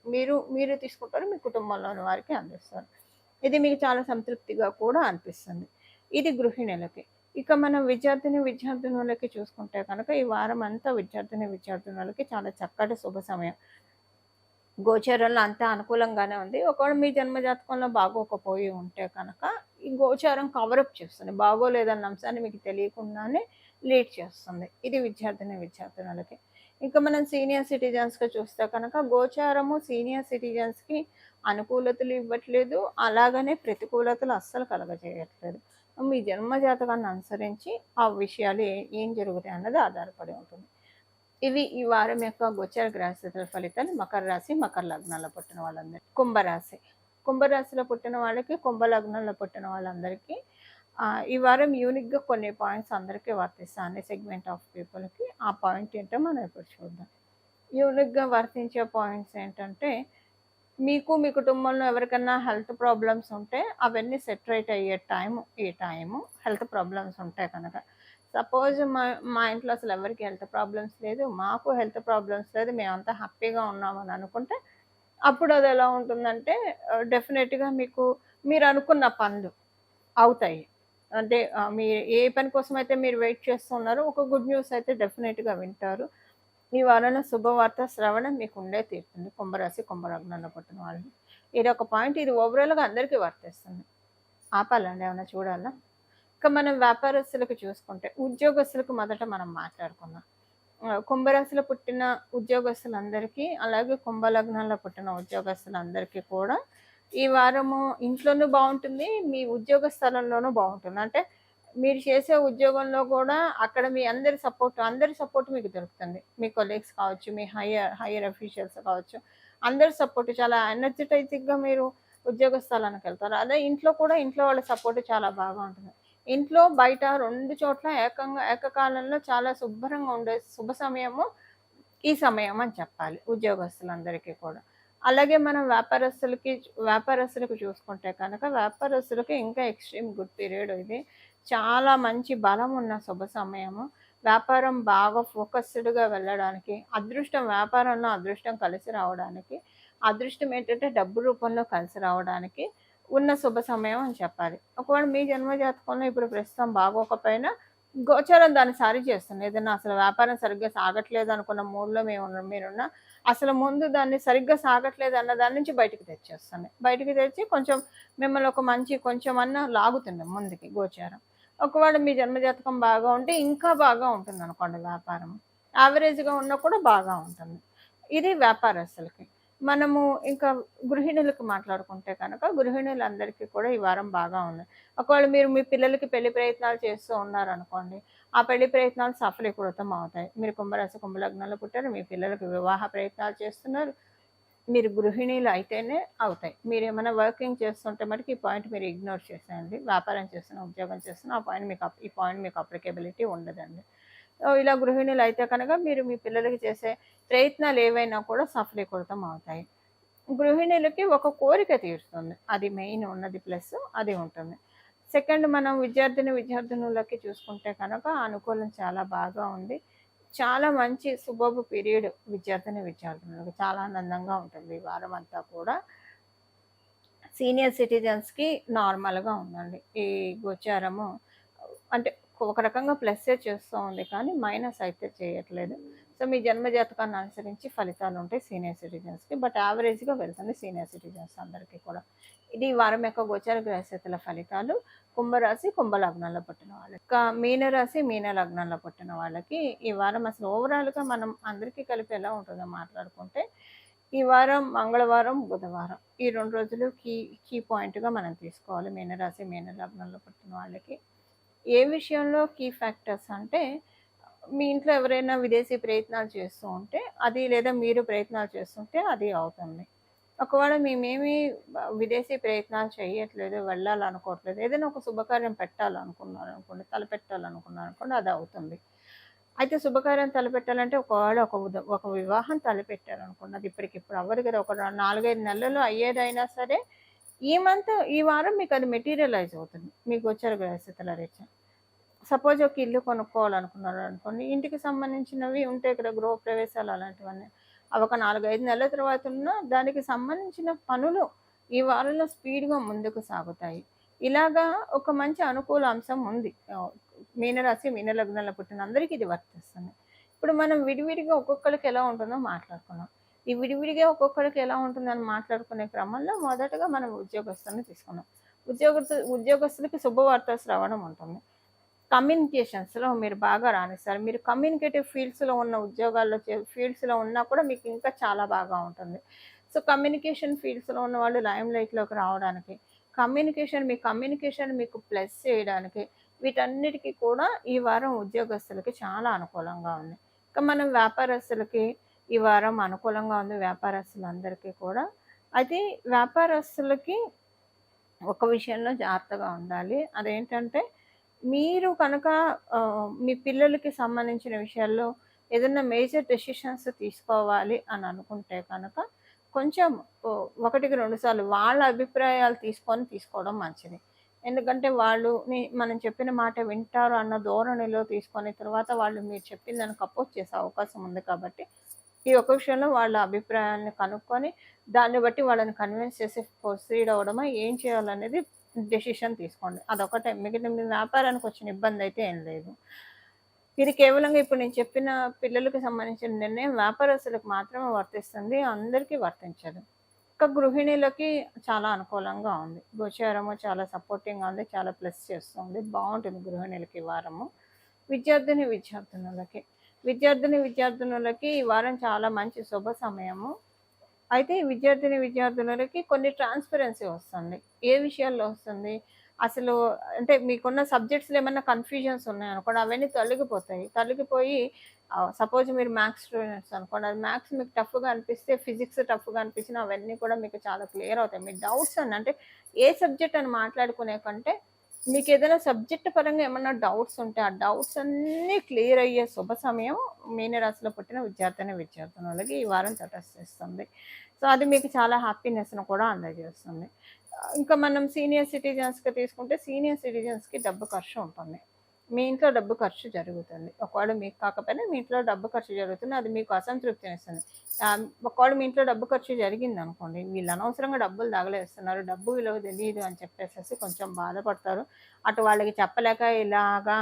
మీరు తీసుకుంటారు. మీ కుటుంబంలోని వారికి అందిస్తారు. ఇది మీకు చాలా సంతృప్తిగా కూడా అనిపిస్తుంది. ఇది గృహిణులకి. ఇక మనం విద్యార్థినులకి చూసుకుంటే కనుక ఈ వారమంతా విద్యార్థినులకి చాలా చక్కటి శుభ సమయం. గోచారంలో అంతా అనుకూలంగానే ఉంది. ఒకవేళ మీ జన్మజాతకంలో బాగోకపోయి ఉంటే కనుక ఈ గోచారం కవరప్ చేస్తుంది. బాగోలేదన్న అంశాన్ని మీకు తెలియకుండానే లీడ్ చేస్తుంది. ఇది విద్యార్థినులకి. ఇంకా మనం సీనియర్ సిటిజన్స్‌గా చూస్తే కనుక గోచారము సీనియర్ సిటిజన్స్‌కి అనుకూలతలు ఇవ్వట్లేదు. అలాగనే ప్రతికూలతలు అస్సలు కలగజేయట్లేదు. మీ జన్మ జాతకాన్ని అనుసరించి ఆ విషయాలు ఏం జరుగుతాయి అన్నది ఆధారపడి ఉంటుంది. ఇవి ఈ వారం యొక్క గోచర గ్రహస్థితుల ఫలితాలు. మకర రాశి, మకర లగ్నాల్లో పుట్టిన వాళ్ళందరికీ. కుంభరాశిలో పుట్టిన వాళ్ళకి, కుంభ లగ్నంలో పుట్టిన వాళ్ళందరికీ ఈ వారం యూనిక్‌గా కొన్ని పాయింట్స్ అందరికీ వర్తిస్తాయి. అన్ని సెగ్మెంట్ ఆఫ్ పీపుల్‌కి. ఆ పాయింట్ ఏంటో మనం ఇప్పుడు చూద్దాం. యూనిక్‌గా వర్తించే పాయింట్స్ ఏంటంటే, మీకు మీ కుటుంబంలో ఎవరికన్నా హెల్త్ ప్రాబ్లమ్స్ ఉంటే అవన్నీ సెటరేట్ అయ్యే ఈ టైము హెల్త్ ప్రాబ్లమ్స్ ఉంటే కనుక. సపోజ్ మా ఇంట్లో అసలు ఎవరికీ హెల్త్ ప్రాబ్లమ్స్ లేదు. మాకు హెల్త్ ప్రాబ్లమ్స్ లేదు. మేమంతా హ్యాపీగా ఉన్నామని అనుకుంటే, అప్పుడు అది ఎలా ఉంటుందంటే డెఫినెట్‌గా మీరు అనుకున్న పనులు అవుతాయి. అంటే మీరు ఏ పని కోసమైతే మీరు వెయిట్ చేస్తున్నారో ఒక గుడ్ న్యూస్ అయితే డెఫినెట్‌గా వింటారు. ఈ వారంలో శుభవార్త శ్రవణం మీకు ఉండే తీరుతుంది. కుంభరాశి, కుంభలగ్నంలో పుట్టిన వాళ్ళు. ఇదొక పాయింట్. ఇది ఓవరాల్‌గా అందరికీ వర్తిస్తుంది. ఆపాలండి, ఏమన్నా చూడాలా? ఇక మనం వ్యాపారస్తులకు చూసుకుంటే, ఉద్యోగస్తులకు మొదట మనం మాట్లాడుకుందాం. కుంభరాశిలో పుట్టిన ఉద్యోగస్తులందరికీ, అలాగే కుంభలగ్నంలో పుట్టిన ఉద్యోగస్తులందరికీ కూడా ఈ వారము ఇంట్లోనూ బావుంటుంది. మీ ఉద్యోగ స్థలంలోనూ బావుంటుంది. అంటే మీరు చేసే ఉద్యోగంలో కూడా అక్కడ మీ అందరి సపోర్ట్ మీకు దొరుకుతుంది. మీ కొలీగ్స్ కావచ్చు, మీ హైయర్ అఫీషియల్స్ కావచ్చు. అందరి సపోర్ట్ చాలా ఎనర్జిటైజిక్‌గా మీరు ఉద్యోగ స్థలానికెళ్తారు. అదే ఇంట్లో కూడా ఇంట్లో వాళ్ళ సపోర్ట్ చాలా బాగా ఉంటుంది. ఇంట్లో, బయట 2 చోట్ల ఏకకాలంలో చాలా శుభ్రంగా ఉండే శుభ సమయము ఈ సమయం అని చెప్పాలి ఉద్యోగస్తులందరికీ కూడా. అలాగే మనం వ్యాపారస్తులకు చూసుకుంటే కనుక వ్యాపారస్తులకి ఇంకా ఎక్స్‌ట్రీమ్ గుడ్ పీరియడ్ ఇది. చాలా మంచి బలం ఉన్న శుభ సమయము. వ్యాపారం బాగా ఫోకస్డ్‌గా వెళ్ళడానికి, వ్యాపారంలో అదృష్టం కలిసి రావడానికి, అదృష్టం ఏంటంటే డబ్బు రూపంలో కలిసి రావడానికి ఉన్న శుభ సమయం అని చెప్పాలి. ఒకవేళ మీ జన్మ జాతకంలో ఇప్పుడు ప్రస్తుతం బాగోకపోయినా గోచారం దాన్ని సరి చేస్తుంది. ఏదన్నా అసలు వ్యాపారం సరిగ్గా సాగట్లేదు అనుకున్న మూడ్‌లో మీరున్నా అసలు ముందు దాన్ని సరిగ్గా సాగట్లేదు అన్న దాని నుంచి బయటికి తెచ్చేస్తుంది. బయటికి తెచ్చి కొంచెం మిమ్మల్ని ఒక మంచి కొంచెమన్నా లాగుతుంది ముందుకి గోచారం. ఒకవేళ మీ జన్మజాతకం బాగా ఉంటే ఇంకా బాగా ఉంటుందనుకోండి వ్యాపారం. యావరేజ్‌గా ఉన్నా కూడా బాగా ఉంటుంది. ఇది వ్యాపారస్తులకి. మనము ఇంకా గృహిణులకు మాట్లాడుకుంటే కనుక గృహిణులందరికీ కూడా ఈ వారం బాగా ఉంది. ఒకవేళ మీరు మీ పిల్లలకి పెళ్లి ప్రయత్నాలు చేస్తూ ఉన్నారనుకోండి, ఆ పెళ్లి ప్రయత్నాలు సఫలీకృతం అవుతాయి. మీరు కుంభరాశి, కుంభలగ్నంలో పుట్టారు. మీ పిల్లలకు వివాహ ప్రయత్నాలు చేస్తున్నారు. మీరు గృహిణీలు అయితేనే అవుతాయి. మీరేమైనా వర్కింగ్ చేస్తుంటే మటుకు ఈ పాయింట్ మీరు ఇగ్నోర్ చేసేయండి. వ్యాపారం చేస్తున్నా, ఉద్యోగం చేస్తున్నా ఈ పాయింట్ మీకు అప్లికేబిలిటీ ఉండదండి. ఇలా గృహిణులు అయితే కనుక మీరు మీ పిల్లలకి చేసే ప్రయత్నాలు ఏవైనా కూడా సఫలీకృతం అవుతాయి. గృహిణులకి ఒక కోరిక తీరుతుంది. అది మెయిన్ ఉన్నది ప్లస్ అది ఉంటుంది. సెకండ్, మనం విద్యార్థినులకి చూసుకుంటే కనుక అనుకూలం చాలా బాగా ఉంది. చాలా మంచి సుబోబు పీరియడ్ విద్యార్థినులకు చాలా ఆనందంగా ఉంటుంది ఈ వారం అంతా కూడా. సీనియర్ సిటిజన్స్‌కి నార్మల్‌గా ఉందండి. ఈ గోచారము అంటే ఒక రకంగా ప్లస్సే చేస్తూ ఉంది కానీ మైనస్ అయితే చేయట్లేదు. సో, మీ జన్మ జాతకాన్ని అనుసరించి ఫలితాలుంటాయి సీనియర్ సిటిజన్స్‌కి. బట్ యావరేజ్‌గా వెళ్తుంది సీనియర్ సిటిజన్స్ అందరికీ కూడా. ఇది ఈ వారం యొక్క గోచర గ్రహస్థితుల ఫలితాలు. కుంభరాశి, కుంభలగ్నంలో పుట్టిన వాళ్ళకి. ఇంకా మీనరాశి, మీన లగ్నంలో పుట్టిన వాళ్ళకి ఈ వారం అసలు ఓవరాల్‌గా మనం అందరికీ కలిపి ఎలా ఉంటుందో మాట్లాడుకుంటే, ఈ వారం మంగళవారం, బుధవారం ఈ 2 రోజులు కీ పాయింట్‌గా మనం తీసుకోవాలి మీనరాశి, మీన లగ్నంలో పుట్టిన వాళ్ళకి. ఏ విషయంలో కీ ఫ్యాక్టర్స్ అంటే, మీ ఇంట్లో ఎవరైనా విదేశీ ప్రయత్నాలు చేస్తూ ఉంటే అది, లేదా మీరు ప్రయత్నాలు చేస్తుంటే అది అవుతుంది. ఒకవేళ మేమేమి విదేశీ ప్రయత్నాలు చేయట్లేదు, వెళ్ళాలనుకోవట్లేదు. ఏదైనా ఒక శుభకార్యం పెట్టాలనుకున్నారనుకోండి, తలపెట్టాలనుకున్నారనుకోండి అది అవుతుంది. అయితే శుభకార్యం తలపెట్టాలంటే ఒకవేళ ఒక వివాహం తలపెట్టారనుకోండి, అది ఇప్పటికిప్పుడు అవ్వదు కదా! ఒక 4, 5 నెలల్లో అయ్యేదైనా సరే, ఈ వారం మీకది మెటీరియలైజ్ అవుతుంది. మీ గోచర గ్రహస్థితుల రీత్యా. సపోజ్ ఒక ఇల్లు కొనుక్కోవాలనుకున్నారనుకోండి, ఇంటికి సంబంధించినవి ఉంటాయి కదా! గృహప్రవేశాలు అలాంటివన్నీ. అవి ఒక 4, 5 నెలల తర్వాత ఉన్నా దానికి సంబంధించిన పనులు ఈ వారంలో స్పీడ్‌గా ముందుకు సాగుతాయి. ఇలాగా ఒక మంచి అనుకూల అంశం ఉంది. మీనరాశి, మీన లగ్నంలో పుట్టిన అందరికీ ఇది వర్తిస్తుంది. ఇప్పుడు మనం విడివిడిగా ఒక్కొక్కళ్ళకి ఎలా ఉంటుందో మాట్లాడుకున్నాం. ఈ విడివిడిగా ఒక్కొక్కళ్ళకి ఎలా ఉంటుందని మాట్లాడుకునే క్రమంలో మొదటగా మనం ఉద్యోగస్తుల్ని తీసుకున్నాం. ఉద్యోగస్తులకి శుభవార్త శ్రవణం ఉంటుంది. కమ్యూనికేషన్స్‌లో మీరు బాగా రాణిస్తారు. మీరు కమ్యూనికేటివ్ ఫీల్డ్స్‌లో ఉన్న ఉద్యోగాల్లో ఫీల్డ్స్‌లో ఉన్నా కూడా మీకు ఇంకా చాలా బాగా ఉంటుంది. సో, కమ్యూనికేషన్ ఫీల్డ్స్‌లో ఉన్నవాళ్ళు లైమ్‌లైట్‌లోకి రావడానికి, కమ్యూనికేషన్ మీకు ప్లస్ చేయడానికి, వీటన్నిటికి కూడా ఈ వారం ఉద్యోగస్తులకి చాలా అనుకూలంగా ఉంది. ఇక మనం వ్యాపారస్తులకి ఈ వారం అనుకూలంగా ఉంది, వ్యాపారస్తులందరికీ కూడా. అయితే వ్యాపారస్తులకి ఒక విషయంలో జాగ్రత్తగా ఉండాలి. అదేంటంటే మీరు కనుక మీ పిల్లలకి సంబంధించిన విషయాల్లో ఏదన్నా మేజర్ డెసిషన్స్ తీసుకోవాలి అని అనుకుంటే కనుక కొంచెం 1కి 2 సార్లు వాళ్ళ అభిప్రాయాలు తీసుకోవడం మంచిది. ఎందుకంటే మనం చెప్పిన మాట వింటారు అన్న ధోరణిలో తీసుకొని తర్వాత వాళ్ళు మీరు చెప్పిన దానికి అపోజ్ చేసే అవకాశం ఉంది కాబట్టి, ఈ ఒక్క విషయంలో వాళ్ళ అభిప్రాయాలను కనుక్కొని దాన్ని బట్టి వాళ్ళని కన్విన్స్ చేసి ప్రొసీడ్ అవ్వడమా, ఏం చేయాలనేది డెసిషన్ తీసుకోండి. అదొకటే. మిగతా మీ వ్యాపారానికి వచ్చిన ఇబ్బందయితే ఏం లేదు. ఇది కేవలంగా ఇప్పుడు నేను చెప్పిన పిల్లలకి సంబంధించిన నిర్ణయం వ్యాపారస్తులకు మాత్రమే వర్తిస్తుంది. అందరికీ వర్తించదు. ఇంకా గృహిణీలకి చాలా అనుకూలంగా ఉంది. గోచారము చాలా సపోర్టింగ్‌గా ఉంది. చాలా ప్లస్ చేస్తుంది. బావుంటుంది గృహిణీలకి ఈ వారము. విద్యార్థినులకి ఈ వారం చాలా మంచి శుభ సమయము. అయితే విద్యార్థినులకి కొన్ని ట్రాన్స్‌పరెన్సీ వస్తుంది. ఏ విషయాల్లో వస్తుంది? అసలు అంటే మీకున్న సబ్జెక్ట్స్‌లో ఏమన్నా కన్‌ఫ్యూజన్స్ ఉన్నాయనుకోండి, అవన్నీ తొలగిపోతాయి. తొలగిపోయి సపోజ్ మీరు మ్యాథ్స్ స్టూడెంట్స్ అనుకోండి, అది మ్యాథ్స్ మీకు టఫ్‌గా అనిపిస్తే, ఫిజిక్స్ టఫ్‌గా అనిపించినా అవన్నీ కూడా మీకు చాలా క్లియర్ అవుతాయి. మీ డౌట్స్ అంటే ఏ సబ్జెక్ట్ అని మాట్లాడుకునే కంటే, మీకేదైనా సబ్జెక్ట్ పరంగా ఏమన్నా డౌట్స్ ఉంటే, ఆ డౌట్స్ అన్నీ క్లియర్ అయ్యే శుభ సమయం మీనరాశిలో పుట్టిన విద్యార్థినులకి ఈ వారం తటస్థిస్తుంది. సో, అది మీకు చాలా హ్యాపీనెస్‌ను కూడా అందజేస్తుంది. ఇంకా మనం సీనియర్ సిటిజన్స్‌కి తీసుకుంటే, సీనియర్ సిటిజన్స్‌కి డబ్బు ఖర్చు ఉంటుంది. మీ ఇంట్లో డబ్బు ఖర్చు జరుగుతుంది. ఒకవేళ మీకు కాకపోయినా మీ ఇంట్లో డబ్బు ఖర్చు జరుగుతుంది. అది మీకు అసంతృప్తినిస్తుంది. ఒకవేళ మీ ఇంట్లో డబ్బు ఖర్చు జరిగిందనుకోండి, వీళ్ళు అనవసరంగా డబ్బులు తగలేస్తున్నారు, డబ్బు విలువ తెలీదు అని చెప్పేసేసి కొంచెం బాధపడతారు. అటు వాళ్ళకి చెప్పలేక ఇలాగా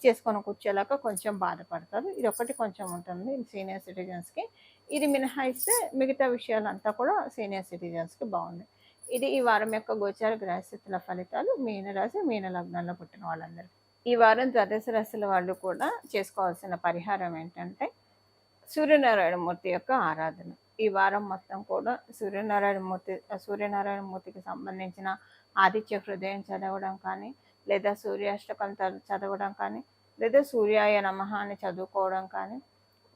చేసుకొని కూర్చోలేక కొంచెం బాధపడతారు. ఇదొక్కటి కొంచెం ఉంటుంది సీనియర్ సిటిజన్స్‌కి. ఇది మినహాయిస్తే మిగతా విషయాలంతా కూడా సీనియర్ సిటిజన్స్‌కి బావుంది. ఇది ఈ వారం యొక్క గోచార గ్రహస్థితుల ఫలితాలు మీనరాశి, మీన లగ్నంలో పుట్టిన వాళ్ళందరికీ. ఈ వారం ద్వాదశ రాశుల వాళ్ళు కూడా చేసుకోవాల్సిన పరిహారం ఏంటంటే, సూర్యనారాయణమూర్తి యొక్క ఆరాధన. ఈ వారం మొత్తం కూడా సూర్యనారాయణమూర్తికి సంబంధించిన ఆదిత్య హృదయం చదవడం కానీ, లేదా సూర్యాష్టకం చదవడం కానీ, లేదా సూర్యాయ నమః అని చదువుకోవడం కానీ,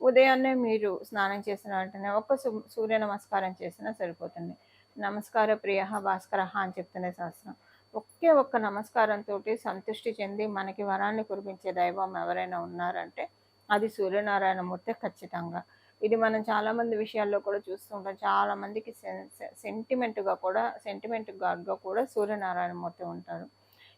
ఉదయాన్నే మీరు స్నానం చేసిన వెంటనే సూర్య నమస్కారం చేసినా సరిపోతుంది. నమస్కార ప్రియః భాస్కరః అని చెప్తుంది శాస్త్రం. ఒక్క నమస్కారంతోటి సంతుష్టి చెంది మనకి వరాన్ని కురిపించే దైవం ఎవరైనా ఉన్నారంటే అది సూర్యనారాయణమూర్తే ఖచ్చితంగా. ఇది మనం చాలామంది విషయాల్లో కూడా చూస్తూ ఉంటాం. చాలామందికి సెంటిమెంట్ గాడ్‌గా కూడా సూర్యనారాయణమూర్తి ఉంటారు.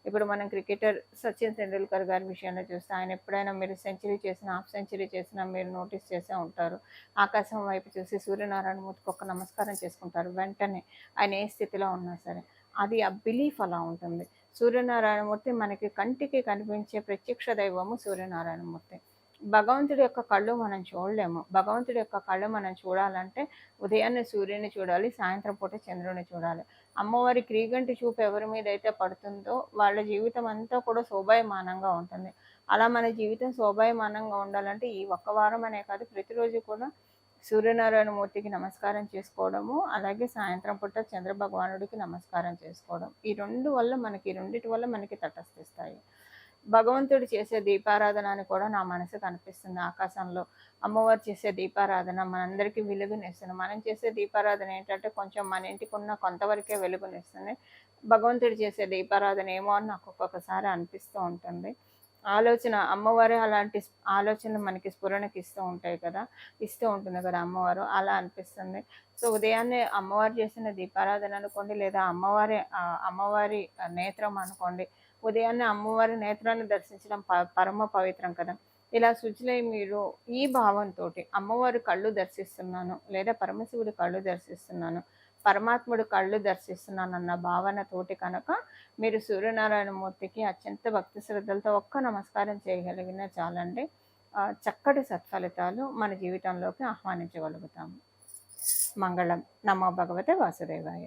ఇప్పుడు మనం క్రికెటర్ సచిన్ టెండూల్కర్ గారి విషయంలో చూస్తే ఆయన ఎప్పుడైనా మీరు సెంచరీ చేసినా, హాఫ్ సెంచరీ చేసినా మీరు నోటీస్ చేసే ఉంటారు. ఆకాశం వైపు చూసి సూర్యనారాయణమూర్తికి ఒక నమస్కారం చేసుకుంటారు వెంటనే. ఆయన ఏ స్థితిలో ఉన్నా సరే. అది ఆ బిలీఫ్ అలా ఉంటుంది. సూర్యనారాయణమూర్తి మనకి కంటికి కనిపించే ప్రత్యక్ష దైవము సూర్యనారాయణమూర్తి. భగవంతుడి యొక్క కళ్ళు మనం చూడలేము. భగవంతుడి యొక్క కళ్ళు మనం చూడాలంటే ఉదయాన్నే సూర్యుడిని చూడాలి, సాయంత్రం పూట చంద్రుడిని చూడాలి. అమ్మవారి క్రీగంటి చూపు ఎవరి మీద అయితే పడుతుందో వాళ్ళ జీవితం అంతా కూడా శోభాయమానంగా ఉంటుంది. అలా మన జీవితం శోభాయమానంగా ఉండాలంటే ఈ ఒక్క వారం అనే కాదు, ప్రతిరోజు కూడా సూర్యనారాయణమూర్తికి నమస్కారం చేసుకోవడము, అలాగే సాయంత్రం పూట చంద్రభగవానుడికి నమస్కారం చేసుకోవడం. ఈ రెండిటి వల్ల మనకి తటస్థిస్తాయి. భగవంతుడు చేసే దీపారాధన అని కూడా నా మనసుకు అనిపిస్తుంది. ఆకాశంలో అమ్మవారు చేసే దీపారాధన మనందరికీ వెలుగునిస్తుంది. మనం చేసే దీపారాధన ఏంటంటే కొంచెం మన ఇంటికున్న కొంతవరకే వెలుగునిస్తుంది. భగవంతుడు చేసే దీపారాధన ఏమో అని నాకు ఒక్కొక్కసారి అనిపిస్తూ ఉంటుంది. అమ్మవారే అలాంటి ఆలోచనలు మనకి స్ఫురణకి ఇస్తూ ఉంటుంది కదా అమ్మవారు. అలా అనిపిస్తుంది. సో, ఉదయాన్నే అమ్మవారు చేసిన దీపారాధన అనుకోండి, లేదా అమ్మవారి నేత్రం అనుకోండి. ఉదయాన్నే అమ్మవారి నేత్రాన్ని దర్శించడం పరమ పవిత్రం కదా! ఇలా శుచిలై మీరు ఈ భావంతోటి అమ్మవారి కళ్ళు దర్శిస్తున్నాను, లేదా పరమశివుడి కళ్ళు దర్శిస్తున్నాను, పరమాత్ముడి కళ్ళు దర్శిస్తున్నానన్న భావనతోటి కనుక మీరు సూర్యనారాయణ మూర్తికి అత్యంత భక్తి శ్రద్ధలతో ఒక్క నమస్కారం చేయగలిగినా చాలండి. చక్కటి సత్ఫలితాలు మన జీవితంలోకి ఆహ్వానించగలుగుతాము. మంగళం. నమో భగవతే వాసుదేవాయ.